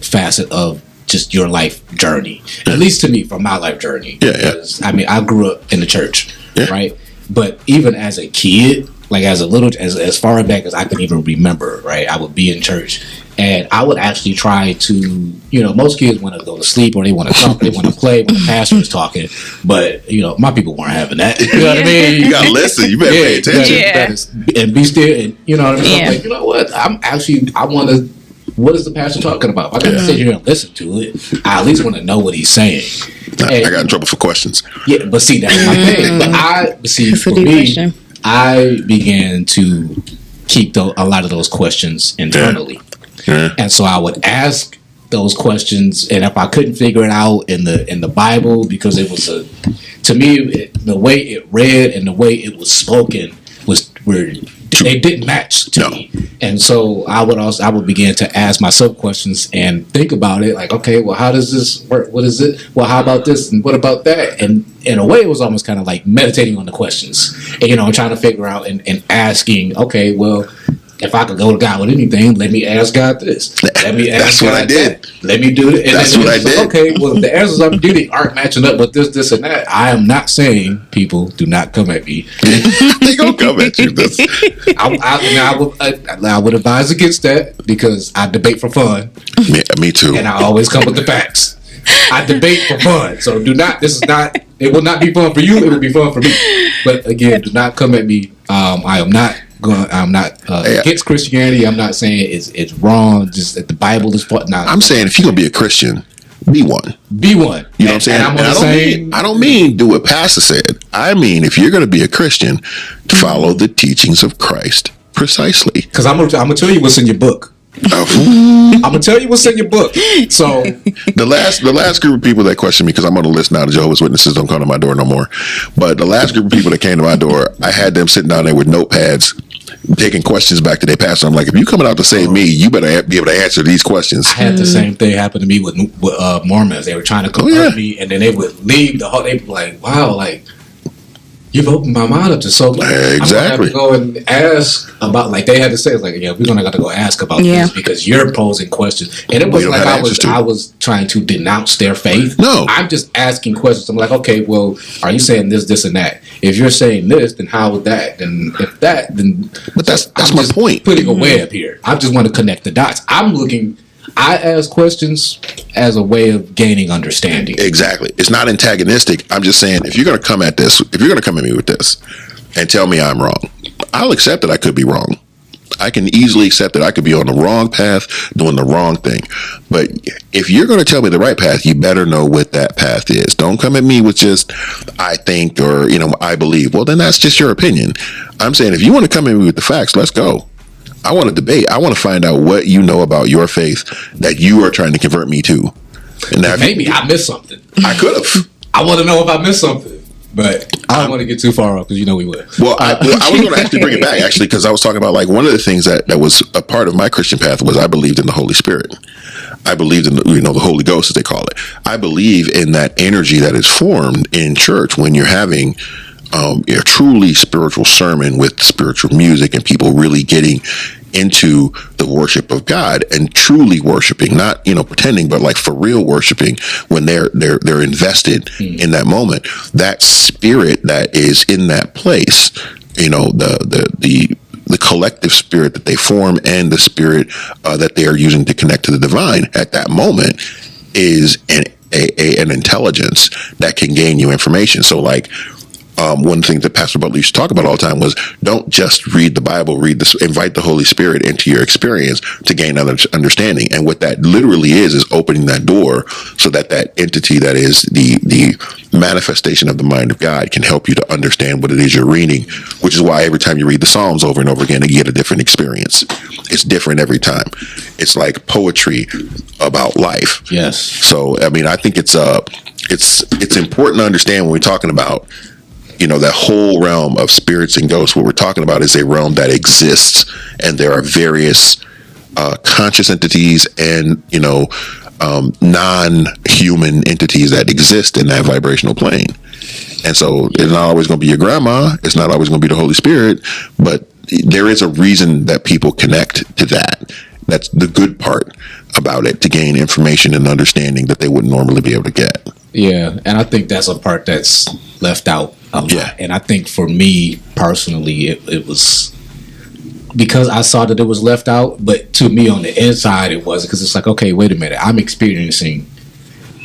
Speaker 1: facet of just your life journey. At least to me, from my life journey.
Speaker 2: Yeah.
Speaker 1: I mean, I grew up in the church,
Speaker 2: yeah.
Speaker 1: Right? But even as a kid, like as far back as I can even remember, right? I would be in church And I would actually try to, you know, most kids want to go to sleep or they want to talk, they want to play when the pastor is talking. But, you know, my people weren't having that. You know what I mean?
Speaker 2: You gotta listen. You better pay attention.
Speaker 1: And be still. And, you know what I mean? I'm like, you know what? I want to, what is the pastor talking about? If I got to sit here and listen to it, I at least want to know what he's saying.
Speaker 2: I got in trouble for questions.
Speaker 1: Yeah, but see, that's my thing. But for me, I began to keep a lot of those questions internally. Yeah. And so I would ask those questions, and if I couldn't figure it out in the Bible, because it was to me, the way it read and the way it was spoken they didn't match to me. And so I would begin to ask myself questions and think about it, like, okay, well, how does this work? What is it? Well, how about this? And what about that? And in a way, it was almost kind of like meditating on the questions, and, you know, trying to figure out and asking, okay, well, if I could go to God with anything, let me ask God this. Let me ask God
Speaker 2: I did.
Speaker 1: that. Let me do it. And
Speaker 2: that's what I did.
Speaker 1: Okay, well, if the answers I'm getting aren't matching up with this, and that, I am not saying, people, do not come at me.
Speaker 2: They gonna come at you.
Speaker 1: I would advise against that, because I debate for fun.
Speaker 2: Me too.
Speaker 1: And I always come with the facts. I debate for fun. So it will not be fun for you. It will be fun for me. But again, do not come at me. I'm not against Christianity. I'm not saying it's wrong. Just that the Bible is
Speaker 2: I'm saying if you're gonna be a Christian, be one.
Speaker 1: Be one.
Speaker 2: You know what I'm saying? I don't mean do what Pastor said. I mean, if you're gonna be a Christian, follow the teachings of Christ precisely.
Speaker 1: Because I'm gonna tell you what's in your book. I'm gonna tell you what's in your book. So
Speaker 2: the last group of people that questioned me, because I'm on the list now, the Jehovah's Witnesses don't come to my door no more. But the last group of people that came to my door, I had them sitting down there with notepads, taking questions back to their pastor. I'm like, if you coming out to save me, you better be able to answer these questions.
Speaker 1: I had the same thing happen to me with Mormons. They were trying to convert me, and then they would leave the whole. They'd be like, "Wow, like, you've opened my mind up to so much."
Speaker 2: Exactly.
Speaker 1: I'm gonna have to go and ask about, like, they had to say, it's like, yeah, we're gonna have to go ask about this, because you're posing questions. And it wasn't like I was trying to denounce their faith.
Speaker 2: No,
Speaker 1: I'm just asking questions. I'm like, okay, well, are you saying this, and that? If you're saying this, then how would that? Then if that, then.
Speaker 2: But that's my point.
Speaker 1: Putting a web here. I just want to connect the dots. I ask questions as a way of gaining understanding.
Speaker 2: Exactly. It's not antagonistic. I'm just saying, if you're going to come at me with this and tell me I'm wrong, I'll accept that I could be wrong. I can easily accept that I could be on the wrong path, doing the wrong thing. But if you're going to tell me the right path, you better know what that path is. Don't come at me with just, I think, or, you know, I believe. Well, then that's just your opinion. I'm saying, if you want to come at me with the facts, let's go. I want to debate. I want to find out what you know about your faith that you are trying to convert me to. And
Speaker 1: maybe I missed something.
Speaker 2: I could have.
Speaker 1: I want to know if I missed something, but I don't want to get too far up, because you know we would.
Speaker 2: Well, I was going to actually bring it back, actually, because I was talking about, like, one of the things that was a part of my Christian path was I believed in the Holy Spirit. I believed in the Holy Ghost, as they call it. I believe in that energy that is formed in church when you're having a truly spiritual sermon with spiritual music and people really getting into the worship of God and truly worshiping, not, you know, pretending, but like for real worshiping when they're invested in that moment. That spirit that is in that place, you know, the collective spirit that they form and the spirit that they are using to connect to the divine at that moment is an intelligence that can gain you information. So, like, one thing that Pastor Butler used to talk about all the time was, don't just read the Bible, invite the Holy Spirit into your experience to gain understanding. And what that literally is opening that door so that entity that is the manifestation of the mind of God can help you to understand what it is you're reading, which is why every time you read the Psalms over and over again, you get a different experience. It's different every time. It's like poetry about life.
Speaker 1: Yes.
Speaker 2: So, I mean, I think it's important to understand when we're talking about, you know, that whole realm of spirits and ghosts. What we're talking about is a realm that exists, and there are various conscious entities and, you know, non-human entities that exist in that vibrational plane. And so it's not always going to be your grandma. It's not always going to be the Holy Spirit, but there is a reason that people connect to that. That's the good part about it, to gain information and understanding that they wouldn't normally be able to get.
Speaker 1: Yeah, and I think that's a part that's left out a lot. And I think for me personally, it was because I saw that it was left out, but to me on the inside it wasn't, because it's like, okay, wait a minute, I'm experiencing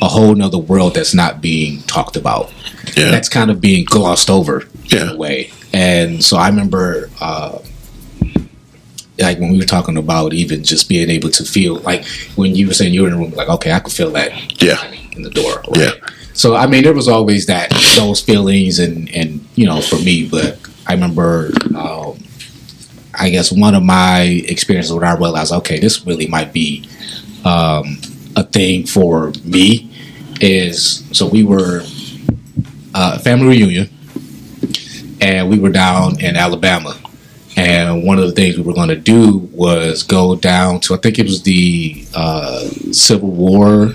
Speaker 1: a whole nother world that's not being talked about.
Speaker 2: Yeah.
Speaker 1: That's kind of being glossed over in
Speaker 2: Yeah.
Speaker 1: a way. And so I remember like when we were talking about even just being able to feel, like when you were saying you were in the room, like, okay, I could feel that in the door. Right?
Speaker 2: Yeah.
Speaker 1: So I mean, there was always those feelings and you know, for me, but I remember I guess one of my experiences where I realized, okay, this really might be a thing for me is, so we were family reunion and we were down in Alabama, and one of the things we were going to do was go down to, I think it was the Civil War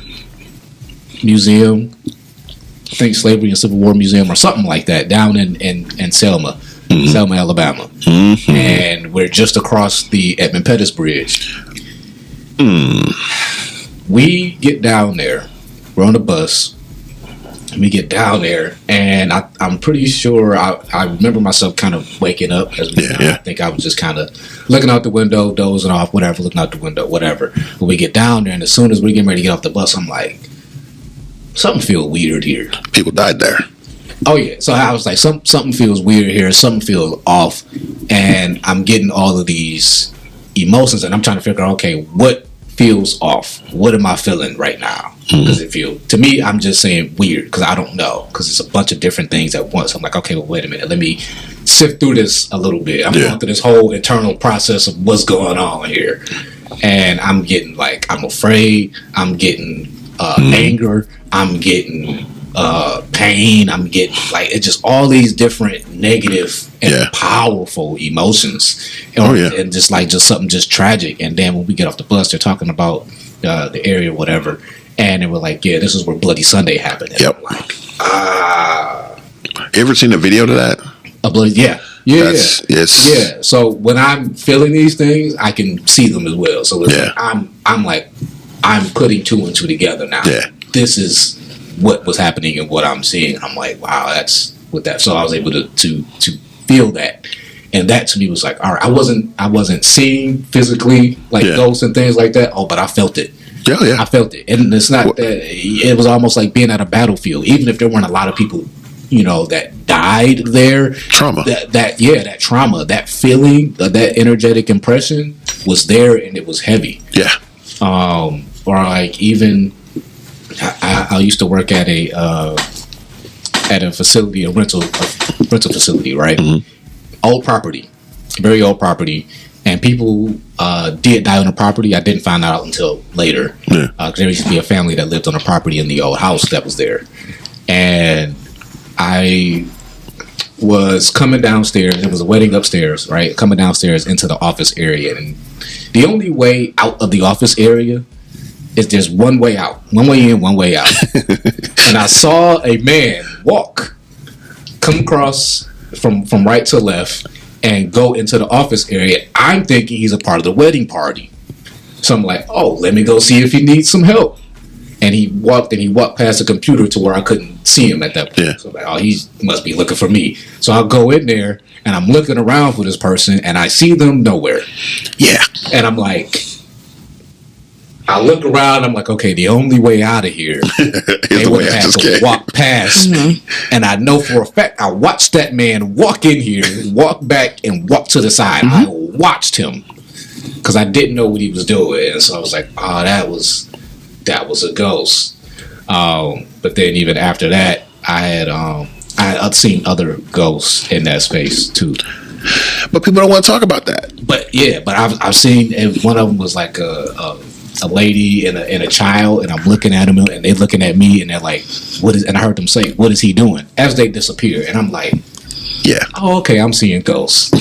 Speaker 1: Museum, I think Slavery and Civil War Museum or something like that, down in Selma, Selma, Alabama. And we're just across the Edmund Pettus Bridge. We get down there, we're on the bus, and we get down there, and I'm pretty sure I remember myself kind of waking up as we got down. I think I was just kind of looking out the window, dozing off, whatever, looking out the window, whatever. But we get down there, and as soon as we're getting ready to get off the bus, I'm like, something feels weird here.
Speaker 2: People died there.
Speaker 1: Oh yeah. So I was like, something feels weird here, something feels off, and I'm getting all of these emotions, and I'm trying to figure out, okay, what feels off? What am I feeling right now? Does it feel, to me, I'm just saying weird because I don't know, because it's a bunch of different things at once. I'm like, okay, well, wait a minute, let me sift through this a little bit. I'm going through this whole internal process of what's going on here, and I'm getting like, I'm afraid, I'm getting anger, I'm getting pain, I'm getting like, it's just all these different negative and powerful emotions, and just like just something just tragic. And then when we get off the bus, they're talking about the area or whatever, and they were like, yeah, this is where Bloody Sunday happened. And I'm like,
Speaker 2: You ever seen a video to that?
Speaker 1: a bloody, yeah. So when I'm feeling these things, I can see them as well. So it's like, I'm putting two and two together now. This is what was happening and what I'm seeing. I'm like, wow, that's what that. So I was able to feel that, and that to me was like, all right, I wasn't seeing physically like ghosts and things like that. Oh, but I felt it. I felt it, and it's not that it was almost like being at a battlefield, even if there weren't a lot of people, you know, that died there.
Speaker 2: Trauma.
Speaker 1: That trauma, that feeling, that energetic impression was there, and it was heavy. Or like even I used to work at a facility, a rental facility, right? Old property, very old property, and people did die on the property. I didn't find out until later, because there used to be a family that lived on a property in the old house that was there, and I was coming downstairs. There was a wedding upstairs, right? Coming downstairs into the office area, and the only way out of the office area is there's one way out, one way in, one way out. And I saw a man come across from right to left and go into the office area. I'm thinking he's a part of the wedding party. So I'm like, oh, let me go see if he needs some help. And he walked past the computer to where I couldn't see him at that point. So I'm like, oh, he must be looking for me. So I'll go in there and I'm looking around for this person and I see them nowhere. And I'm like, I look around, I'm like, okay, the only way out of here, they would have had to walk past me. And I know for a fact, I watched that man walk in here, walk back, and walk to the side. I watched him because I didn't know what he was doing. And so I was like, oh, that was a ghost. But then even after that, I had seen other ghosts in that space too.
Speaker 2: But people don't want to talk about that.
Speaker 1: But I've seen, and one of them was like a lady and a child, and I'm looking at them and they're looking at me and they're like, what is, and I heard them say, what is he doing, as they disappear. And I'm like, oh, okay, I'm seeing ghosts.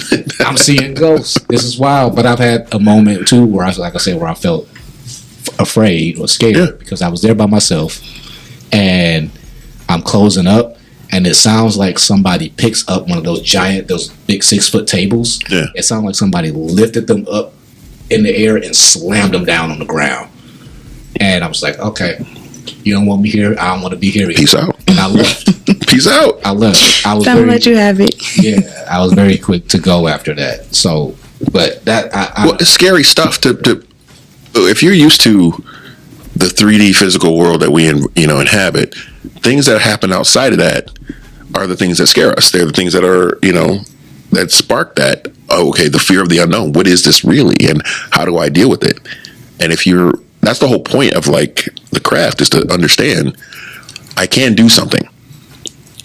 Speaker 1: I'm seeing ghosts. This is wild. But I've had a moment too where I felt afraid or scared because I was there by myself and I'm closing up and it sounds like somebody picks up one of those big 6-foot tables. It sounds like somebody lifted them up in the air and slammed them down on the ground. And I was like, okay, you don't want me here, I don't want to be here either.
Speaker 2: Peace out.
Speaker 1: And I left.
Speaker 2: Peace out.
Speaker 1: I left.
Speaker 3: Don't let you have it.
Speaker 1: I was very quick to go after that. So But that
Speaker 2: well, it's scary stuff to if you're used to the 3D physical world that we inhabit, things that happen outside of that are the things that scare us. They're the things that are, that spark that, oh, okay, the fear of the unknown. What is this really? And how do I deal with it? And that's the whole point of like the craft, is to understand I can do something,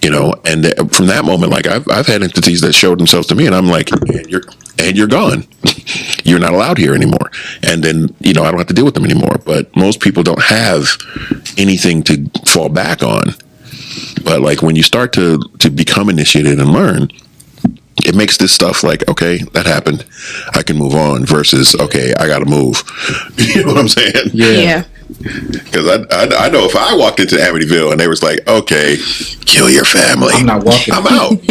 Speaker 2: and from that moment, like I've had entities that showed themselves to me and I'm like, and you're gone. You're not allowed here anymore. And then, I don't have to deal with them anymore. But most people don't have anything to fall back on. But like when you start to become initiated and learn, it makes this stuff like, okay, that happened, I can move on, versus, okay, I got to move. You know what I'm saying?
Speaker 3: Yeah.
Speaker 2: Because I know if I walked into Amityville and they was like, okay, kill your family,
Speaker 1: I'm not walking.
Speaker 2: I'm out.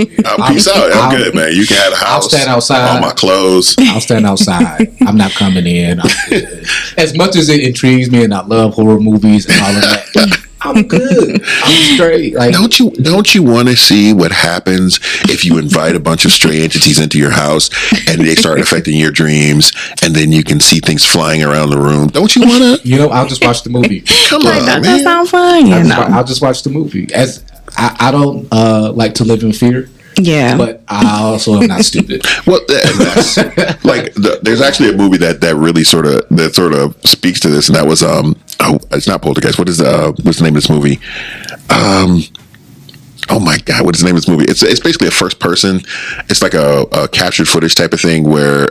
Speaker 2: Peace out. I'm good, man. You can have a house.
Speaker 1: I'll stand outside.
Speaker 2: All my clothes.
Speaker 1: I'll stand outside. I'm not coming in. I'm good. As much as it intrigues me, and I love horror movies and all of that, I'm good. I'm straight. Like,
Speaker 2: don't you want to see what happens if you invite a bunch of stray entities into your house and they start affecting your dreams, and then you can see things flying around the room? Don't you want to?
Speaker 1: I'll just watch the movie.
Speaker 2: Come on, man.
Speaker 3: That sounds fun.
Speaker 1: I'll just watch the movie. As I don't like to live in fear.
Speaker 3: Yeah, but
Speaker 1: I also am not stupid.
Speaker 2: Well, that's, like there's actually a movie that really sort of speaks to this, and that was it's not Poltergeist. What's the name of this movie? Oh my God, what is the name of this movie? It's basically a first person. It's like a captured footage type of thing where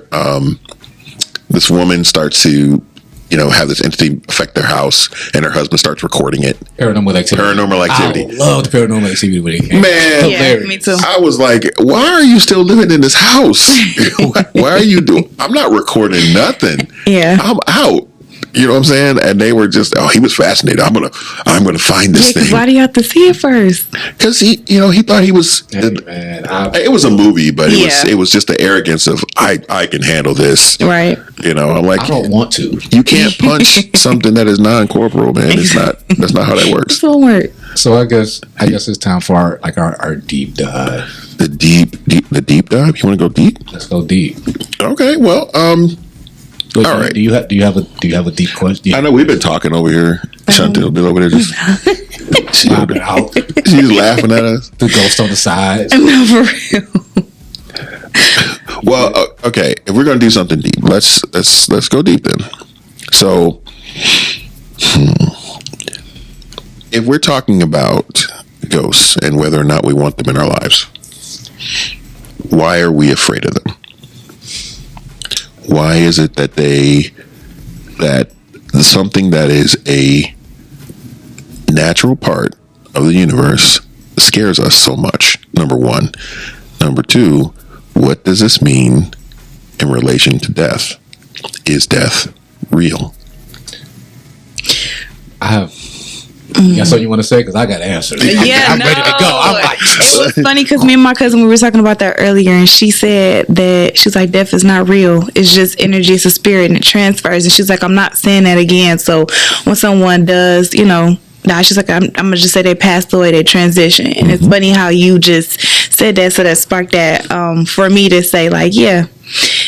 Speaker 2: this woman starts to have this entity affect their house, and her husband starts recording it.
Speaker 1: Paranormal Activity. I love the Paranormal Activity when it came.
Speaker 2: Man,
Speaker 3: yeah, me too.
Speaker 2: I was like, why are you still living in this house? Why are you doing? I'm not recording nothing.
Speaker 3: Yeah,
Speaker 2: I'm out. You know what I'm saying? And they were just, he was fascinated. I'm gonna find this thing.
Speaker 3: Why do you have to see it first?
Speaker 2: Because he thought he was. It was a movie, but it was just the arrogance of I can handle this.
Speaker 3: Right.
Speaker 2: I'm like,
Speaker 1: I don't want to.
Speaker 2: You can't punch something that is non-corporeal, man. It's not. That's not how that works.
Speaker 3: It won't work.
Speaker 1: So I guess it's time for our deep dive.
Speaker 2: The deep dive. You want to go deep?
Speaker 1: Let's go deep.
Speaker 2: Okay. Well, all right.
Speaker 1: Do you have a deep question?
Speaker 2: I know we've been talking over here. Chantel been over there just she's laughing at us.
Speaker 1: The ghost on the side.
Speaker 3: No, for real.
Speaker 2: Well, okay. If we're gonna do something deep, let's go deep then. So, if we're talking about ghosts and whether or not we want them in our lives, why are we afraid of them? Why is it that something that is a natural part of the universe scares us so much? Number one. Number two, what does this mean in relation to death? Is death real?
Speaker 1: That's what you want to say? Because I got answers. I'm ready to go. I'm like,
Speaker 3: it was funny because me and my cousin, we were talking about that earlier, and she said that she's like, death is not real. It's just energy. It's a spirit, and it transfers. And she's like, I'm not saying that again. So when someone does, die, she's like, I'm gonna just say they passed away, they transition. And it's funny how you just said that, so that sparked that for me to say like, yeah,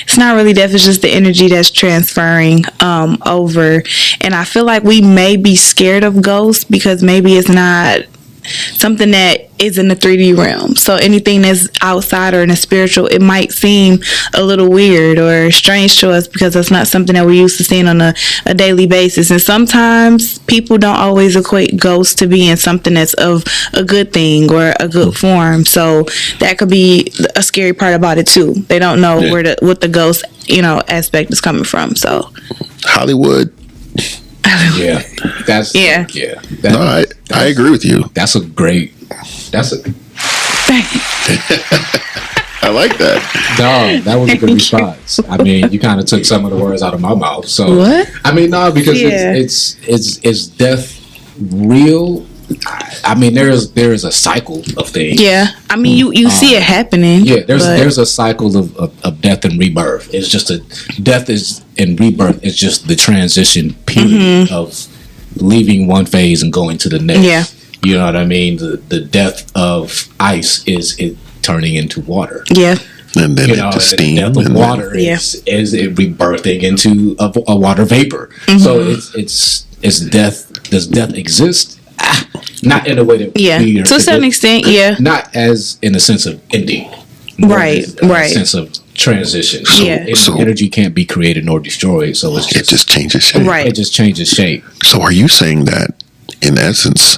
Speaker 3: it's not really death, it's just the energy that's transferring over. And I feel like we may be scared of ghosts because maybe it's not something that is in the 3D realm. So anything that's outside or in the spiritual, it might seem a little weird or strange to us because that's not something that we're used to seeing on a daily basis. And sometimes people don't always equate ghosts to being something that's of a good thing or a good form. So that could be a scary part about it too. They don't know what the ghost, aspect is coming from. So
Speaker 2: Hollywood.
Speaker 1: Yeah.
Speaker 2: No, I agree with you.
Speaker 1: I
Speaker 2: like that.
Speaker 1: No, that was a good response. I mean, you kind of took some of the words out of my mouth. So
Speaker 3: what?
Speaker 1: I mean, no, because it's death real? I mean, there is a cycle of things.
Speaker 3: Yeah, I mean, you see it happening.
Speaker 1: Yeah, there's a cycle of death and rebirth. It's just death and rebirth is just the transition period of leaving one phase and going to the next.
Speaker 3: Yeah,
Speaker 1: you know what I mean. The death of ice is it turning into water.
Speaker 3: Yeah.
Speaker 2: and then
Speaker 1: you know,
Speaker 2: into
Speaker 1: and
Speaker 2: steam,
Speaker 1: the
Speaker 2: and
Speaker 1: water is it rebirthing into a water vapor. So it's death. Does death exist? Not in a way that we
Speaker 3: to a certain extent,
Speaker 1: not as in the sense of ending,
Speaker 3: right,
Speaker 1: sense of transition. So energy can't be created nor destroyed. So it
Speaker 2: just changes shape.
Speaker 3: Right,
Speaker 1: it just changes shape.
Speaker 2: So are you saying that, in essence,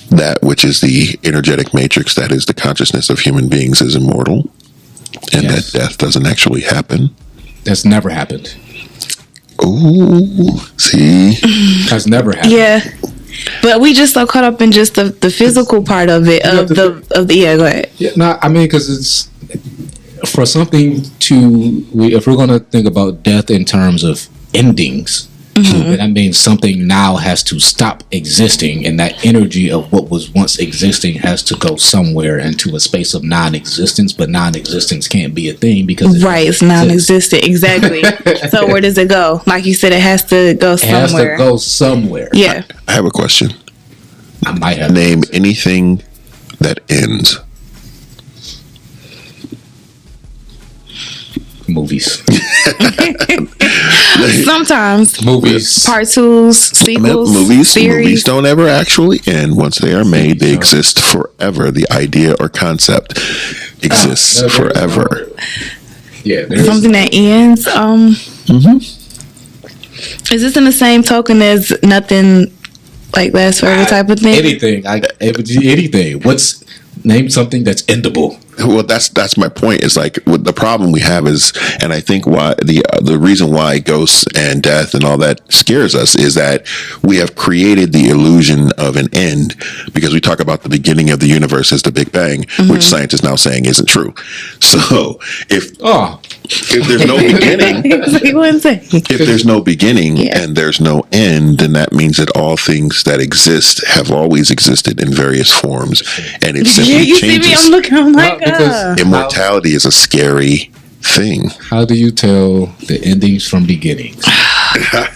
Speaker 2: that which is the energetic matrix, that is the consciousness of human beings, is immortal, and that death doesn't actually happen?
Speaker 1: That's never happened.
Speaker 2: Ooh, see,
Speaker 1: that's never happened.
Speaker 3: Yeah. But we just so caught up in just the physical part of it, of the go ahead.
Speaker 1: Yeah, no, I mean, because it's for something if we're going to think about death in terms of endings, then that means something now has to stop existing, and that energy of what was once existing has to go somewhere into a space of non-existence. But non-existence can't be a thing because
Speaker 3: it's non-existent. Exactly. So where does it go? Like you said, it has to go somewhere.
Speaker 1: It has to go somewhere.
Speaker 3: Yeah.
Speaker 2: I have a question.
Speaker 1: I might have
Speaker 2: name anything that ends.
Speaker 1: Movies.
Speaker 3: Sometimes
Speaker 1: movies,
Speaker 3: part twos, sequels,
Speaker 2: movies don't ever actually end. Once they are made, they exist forever. The idea or concept exists forever.
Speaker 1: Yeah,
Speaker 3: something that ends. Is this in the same token as nothing like lasts forever type of thing?
Speaker 1: Anything. Name something that's endable.
Speaker 2: Well, that's my point. Is like what the problem we have is, and I think why the reason why ghosts and death and all that scares us is that we have created the illusion of an end because we talk about the beginning of the universe as the Big Bang, which scientists now saying isn't true. So if there's no beginning, if there's no beginning and there's no end, then that means that all things that exist have always existed in various forms, and it simply changes.
Speaker 3: See me? I'm looking. I'm like,
Speaker 2: because immortality is a scary thing.
Speaker 1: How do you tell the endings from beginnings?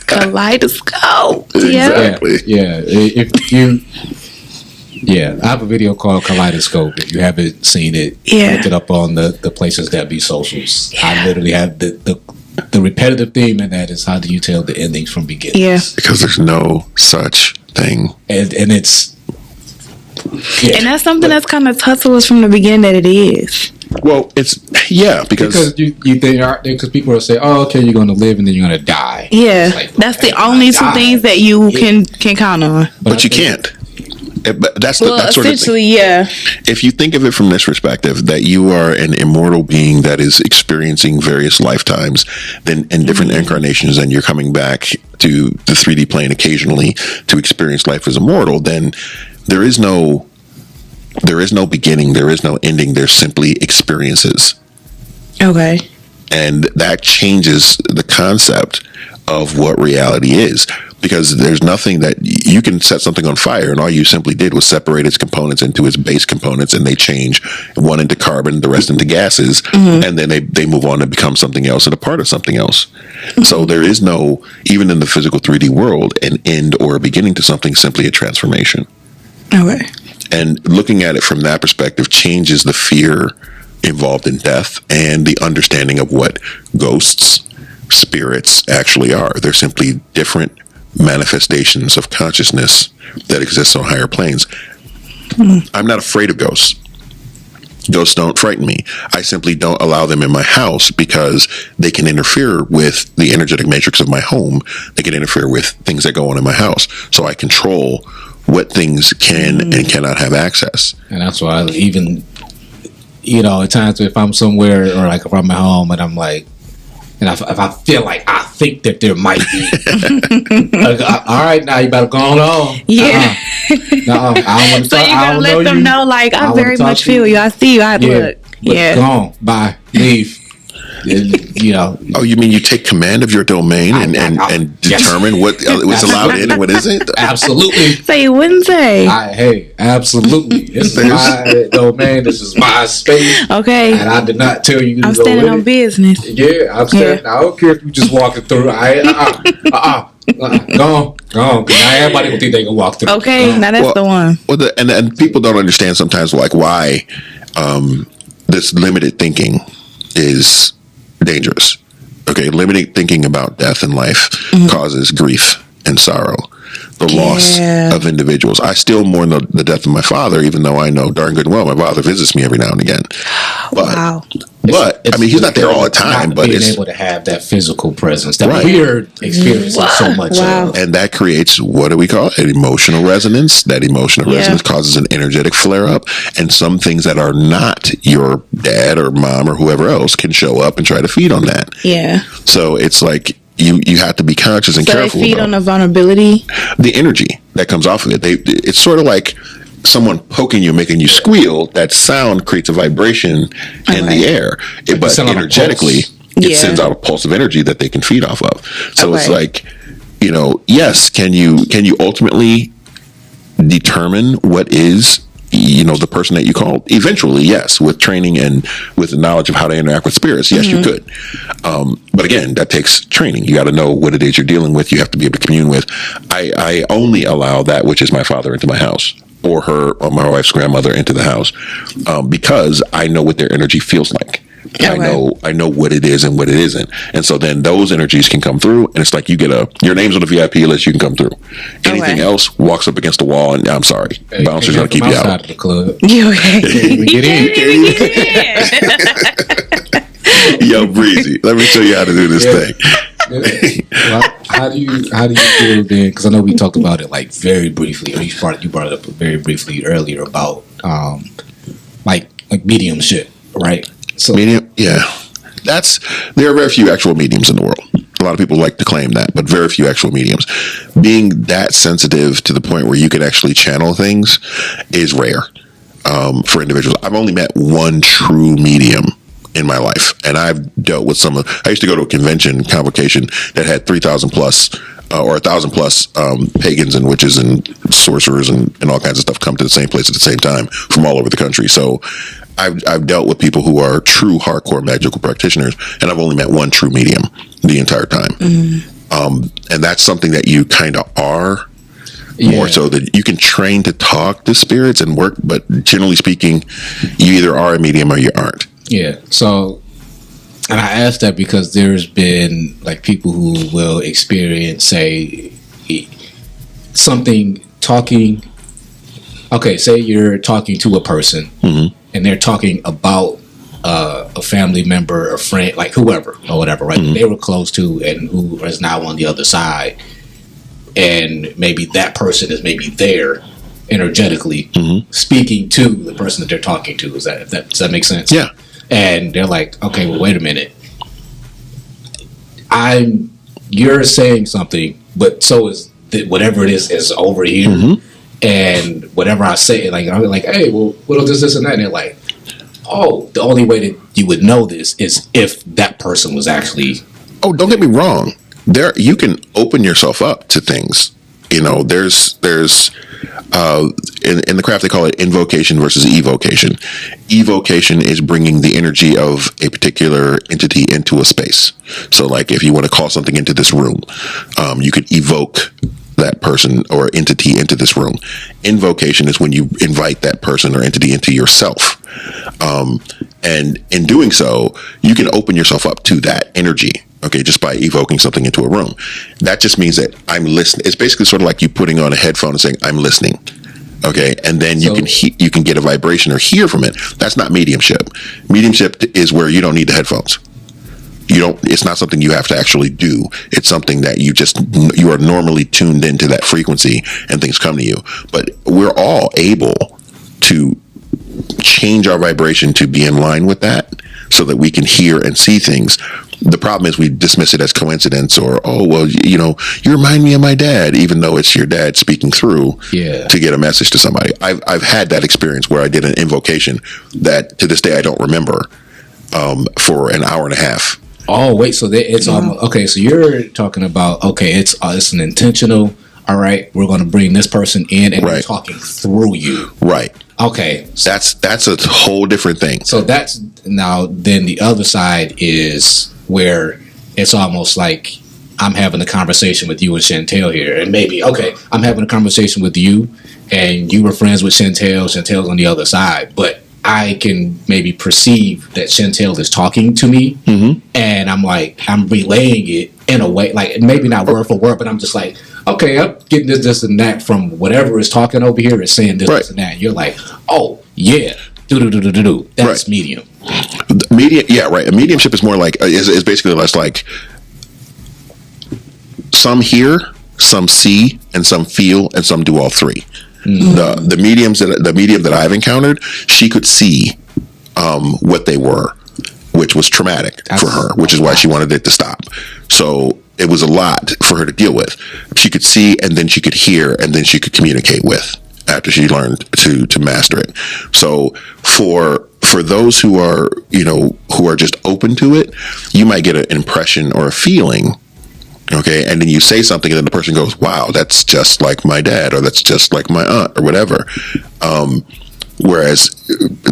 Speaker 3: Kaleidoscope.
Speaker 2: Exactly.
Speaker 1: Yeah. If you. Yeah, I have a video called Kaleidoscope. If you haven't seen it, look it up on the places that be socials. I literally have the repetitive theme in that is how do you tell the endings from beginnings?
Speaker 3: Yeah,
Speaker 2: because there's no such thing,
Speaker 1: and it's
Speaker 3: and that's something that's kind of taught to us from the beginning that it is.
Speaker 2: Well, it's because
Speaker 1: you think because people will say, "Oh, okay, you're going to live and then you're going to die."
Speaker 3: Yeah, like, that's the only two things that you can count on.
Speaker 2: But you can't. But that's
Speaker 3: that's sort of thing. Yeah.
Speaker 2: If you think of it from this perspective, that you are an immortal being that is experiencing various lifetimes, then in different incarnations, and you're coming back to the 3D plane occasionally to experience life as immortal, then there is no beginning, there is no ending. There's simply experiences.
Speaker 3: Okay.
Speaker 2: And that changes the concept of what reality is. Because there's nothing that you can set something on fire, and all you simply did was separate its components into its base components, and they change one into carbon, the rest into gases, and then they move on to become something else and a part of something else. So there is no, even in the physical 3D world, an end or a beginning to something, simply a transformation.
Speaker 3: Okay.
Speaker 2: And looking at it from that perspective changes the fear involved in death and the understanding of what ghosts, spirits actually are. They're simply different manifestations of consciousness that exist on higher planes. I'm not afraid of ghosts. Ghosts don't frighten me. I simply don't allow them in my house because they can interfere with the energetic matrix of my home. They can interfere with things that go on in my house. So I control what things can and cannot have access.
Speaker 1: And that's why I even, at times if I'm somewhere or like if I'm at home and I'm like, and if I feel like I think that there might be, all right, now you better go on.
Speaker 3: Yeah.
Speaker 1: No, I don't want to.
Speaker 3: So you gotta let them know, like I very much feel you. I see you. I look. Yeah.
Speaker 1: Go on. Bye. Leave.
Speaker 2: Oh, you mean you take command of your domain and determine what what's allowed in and what isn't?
Speaker 1: Absolutely.
Speaker 3: So you wouldn't say.
Speaker 1: Hey, absolutely. This is my domain. This is my space.
Speaker 3: Okay.
Speaker 1: And I did not tell you to
Speaker 3: I'm
Speaker 1: go
Speaker 3: standing on business.
Speaker 1: Yeah, I'm standing. I don't care if you just walking through. Go on. Now everybody will think they can walk through.
Speaker 3: Okay, now that's the one.
Speaker 2: Well, and people don't understand sometimes like why this limited thinking is dangerous. Okay, limiting thinking about death and life causes grief and sorrow. The loss of individuals. I still mourn the death of my father, even though I know darn good and well my father visits me every now and again. But, but I mean, he's not there all the time. But
Speaker 1: being
Speaker 2: it's
Speaker 1: able to have that physical presence that we're experiencing so much of.
Speaker 2: And that creates, what do we call it? An emotional resonance. That emotional resonance causes an energetic flare up, and some things that are not your dad or mom or whoever else can show up and try to feed on that.
Speaker 3: Yeah.
Speaker 2: So it's like, you have to be conscious and careful.
Speaker 3: They feed on the vulnerability,
Speaker 2: the energy that comes off of it. It's sort of like someone poking you, making you squeal. That sound creates a vibration in the air, but energetically, it sends out a pulse of energy that they can feed off of. So it's like, yes, can you ultimately determine what is the person that you call? Eventually, yes, with training and with the knowledge of how to interact with spirits, yes, you could. But again, that takes training. You got to know what it is you're dealing with. You have to be able to commune with. I only allow that which is my father into my house, or my wife's grandmother into the house, because I know what their energy feels like. I know what it is and what it isn't. And so then those energies can come through, and it's like you get your name's on the VIP list, you can come through. Anything else walks up agaxt the wall, and I'm sorry, bouncer's gonna keep you out.
Speaker 1: Of the club.
Speaker 3: You
Speaker 2: get in. Yo, Breezy, let me show you how to do this thing.
Speaker 1: Well, how do you feel then? Because I know we talked about it like very briefly, or you brought it up very briefly earlier about like mediumship, right? So
Speaker 2: medium, yeah. There are very few actual mediums in the world. A lot of people like to claim that, but very few actual mediums. Being that sensitive to the point where you can actually channel things is rare for individuals. I've only met one true medium in my life, and I've dealt with I used to go to a convocation that had 3,000 plus or 1,000 plus pagans and witches and sorcerers and all kinds of stuff come to the same place at the same time from all over the country. So I've dealt with people who are true hardcore magical practitioners, and I've only met one true medium the entire time. And that's something that you kind of are, more so that you can train to talk to spirits and work, but generally speaking, you either are a medium or you aren't.
Speaker 1: Yeah. So, and I asked that because there's been like people who will experience, say, something talking. Okay, say you're talking to a person, and they're talking about a family member, a friend, like whoever or whatever, right? They were close to, and who is now on the other side, and maybe that person is maybe there energetically speaking to the person that they're talking to. Does that make sense?
Speaker 2: Yeah.
Speaker 1: And they're like, okay, well, wait a minute. You're saying something, but so is whatever it is over here. And whatever I say, like, I'm like, hey, well, what is this and that? And they're like, oh, the only way that you would know this is if that person was actually.
Speaker 2: Oh, don't get me wrong. You can open yourself up to things. There's in the craft they call it invocation versus evocation. Evocation is bringing the energy of a particular entity into a space. So, like, if you want to call something into this room, you could evoke that person or entity into this room. Invocation is when you invite that person or entity into yourself. And in doing so, you can open yourself up to that energy. Okay, just by evoking something into a room. That just means that I'm listening. It's basically sort of like you putting on a headphone and saying, I'm listening. Okay, and then you can get a vibration or hear from it. That's not mediumship. Mediumship is where you don't need the headphones. It's not something you have to actually do. It's something that you are normally tuned into that frequency and things come to you. But we're all able to change our vibration to be in line with that so that we can hear and see things. The problem is we dismiss it as coincidence or, oh, well, you remind me of my dad, even though it's your dad speaking through to get a message to somebody. I've had that experience where I did an invocation that to this day I don't remember for an hour and a half.
Speaker 1: Oh, wait, so it's almost, okay, so you're talking about, okay, it's an intentional, all right, we're going to bring this person in and we're talking through you.
Speaker 2: Right.
Speaker 1: Okay.
Speaker 2: That's a whole different thing.
Speaker 1: So that's, now then the other side is where it's almost like I'm having a conversation with you and Chantel here, and maybe, okay, I'm having a conversation with you and you were friends with Chantel's on the other side, but I can maybe perceive that Chantel is talking to me, and I'm relaying it in a way, like maybe not word for word, but I'm just like, okay, I'm getting this, and that from whatever is talking over here is saying this and that. And you're like, oh yeah, do. That's medium.
Speaker 2: Medium, yeah, right. A mediumship is more like is basically less like some hear, some see, and some feel, and some do all three. The medium that I've encountered, she could see what they were, which was traumatic for her, which is why she wanted it to stop. So it was a lot for her to deal with. She could see, and then she could hear, and then she could communicate with after she learned to master it. So for those who are just open to it, you might get an impression or a feeling. Okay, and then you say something, and then the person goes, "Wow, that's just like my dad, or that's just like my aunt, or whatever." Whereas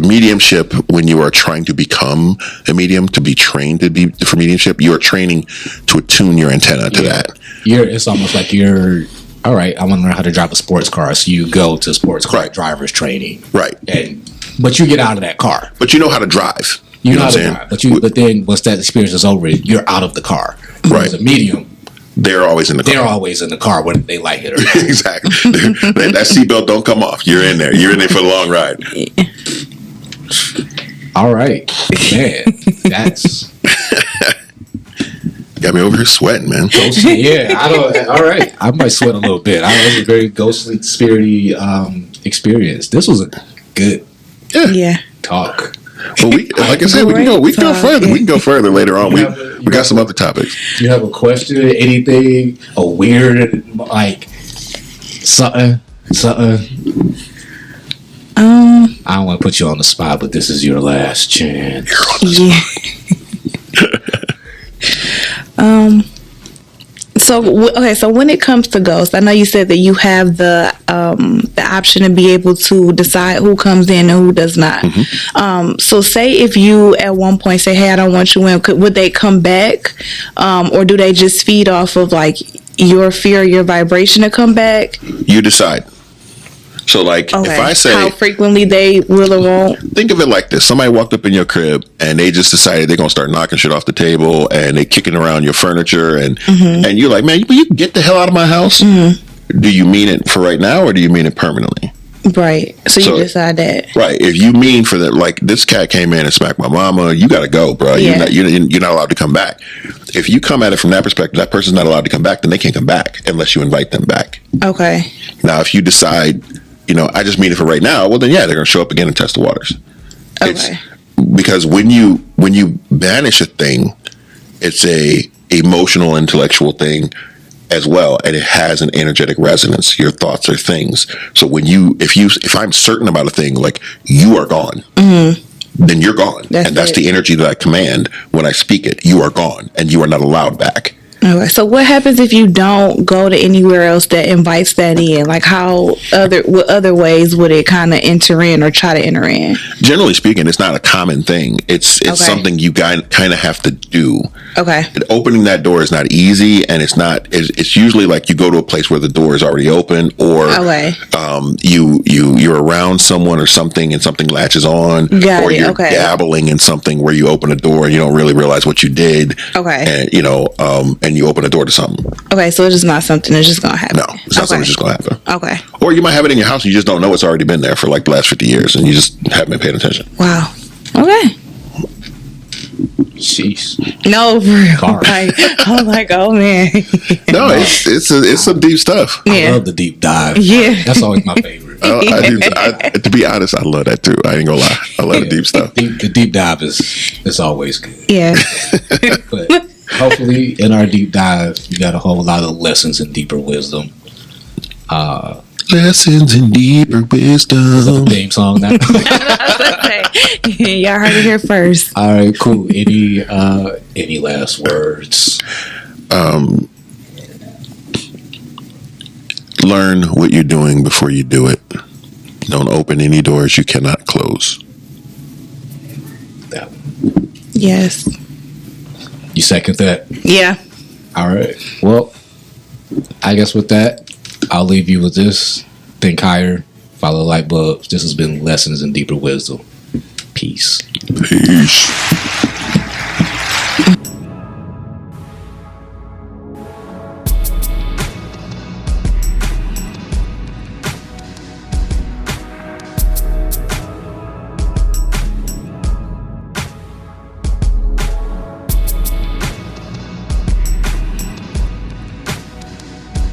Speaker 2: mediumship, when you are trying to become a medium, to be trained for mediumship, you are training to attune your antenna to that.
Speaker 1: It's almost like you're, all right, I want to learn how to drive a sports car, so you go to sports car driver's training,
Speaker 2: right?
Speaker 1: But you get out of that car,
Speaker 2: but you know how to drive.
Speaker 1: You know how to drive, but then once that experience is over, you're out of the car.
Speaker 2: Right.
Speaker 1: As a medium,
Speaker 2: they're always in the car.
Speaker 1: They're always in the car, whether they like it or not.
Speaker 2: Exactly. That seatbelt don't come off. You're in there. You're in there for the long ride.
Speaker 1: All right, man. That's
Speaker 2: got me over here sweating, man.
Speaker 1: Ghostly, yeah. All right, I might sweat a little bit. It was a very ghostly, spirity experience. This was a good talk.
Speaker 2: Well, like I said, we can go further. We can go further later on. We got some other topics.
Speaker 1: Do you have a question? Anything? A weird, like something? I don't want to put you on the spot, but this is your last chance.
Speaker 3: So when it comes to ghosts, I know you said that you have the option to be able to decide who comes in and who does not. So say if you at one point say, "Hey, I don't want you in," would they come back, or do they just feed off of like your fear, your vibration to come back?
Speaker 2: You decide. So, like, if I say
Speaker 3: how frequently they will or won't.
Speaker 2: Think of it like this: somebody walked up in your crib and they just decided they're gonna start knocking shit off the table and they kicking around your furniture and you're like, "Man, you can get the hell out of my house." Do you mean it for right now or do you mean it permanently?
Speaker 3: Right. So you decide that.
Speaker 2: Right. If you mean for that, like this cat came in and smacked my mama, you got to go, bro.
Speaker 3: Yeah.
Speaker 2: You're not allowed to come back. If you come at it from that perspective, that person's not allowed to come back, then they can't come back unless you invite them back.
Speaker 3: Okay.
Speaker 2: Now, if you decide, I just mean it for right now, well, then yeah, they're going to show up again and test the waters.
Speaker 3: Okay.
Speaker 2: Because when you banish a thing, it's a emotional, intellectual thing as well, and it has an energetic resonance. Your thoughts are things. So if I'm certain about a thing, like you are gone, then you're gone, that's the energy that I command when I speak it. You are gone, and you are not allowed back.
Speaker 3: Okay, so what happens if you don't go to anywhere else that invites that in? Like what other ways would it kind of enter in or try to enter in?
Speaker 2: Generally speaking, it's not a common thing. It's something you kind of have to do.
Speaker 3: Okay.
Speaker 2: And opening that door is not easy, and it's usually like you go to a place where the door is already open, or you're around someone or something and something latches on, or you're dabbling in something where you open a door and you don't really realize what you did.
Speaker 3: Okay.
Speaker 2: And you open a door to something.
Speaker 3: Okay, so it's just not something that's just gonna happen.
Speaker 2: No, it's not something that's just gonna happen.
Speaker 3: Okay.
Speaker 2: Or you might have it in your house and you just don't know it's already been there for like the last 50 years and you just haven't been paying attention.
Speaker 3: Wow. Okay.
Speaker 1: Jeez.
Speaker 3: No, for real. I'm like, oh man.
Speaker 2: No, it's some deep stuff.
Speaker 1: I love the deep dive.
Speaker 3: Yeah.
Speaker 1: That's always my favorite.
Speaker 2: To be honest, I love that too. I ain't gonna lie. I love the deep stuff.
Speaker 1: The deep dive is always good.
Speaker 3: Yeah.
Speaker 1: But hopefully in our deep dive, we got a whole lot of lessons in deeper wisdom.
Speaker 2: Lessons in deeper wisdom.
Speaker 1: Theme song now.
Speaker 3: Y'all heard it here first.
Speaker 1: All right, cool. Any last words?
Speaker 2: Learn what you're doing before you do it. Don't open any doors you cannot close.
Speaker 3: Yes.
Speaker 1: You second that?
Speaker 3: Yeah.
Speaker 1: All right. Well, I guess with that, I'll leave you with this. Think higher, follow light bulbs. This has been Lessons in Deeper Wisdom. Peace.
Speaker 2: Peace.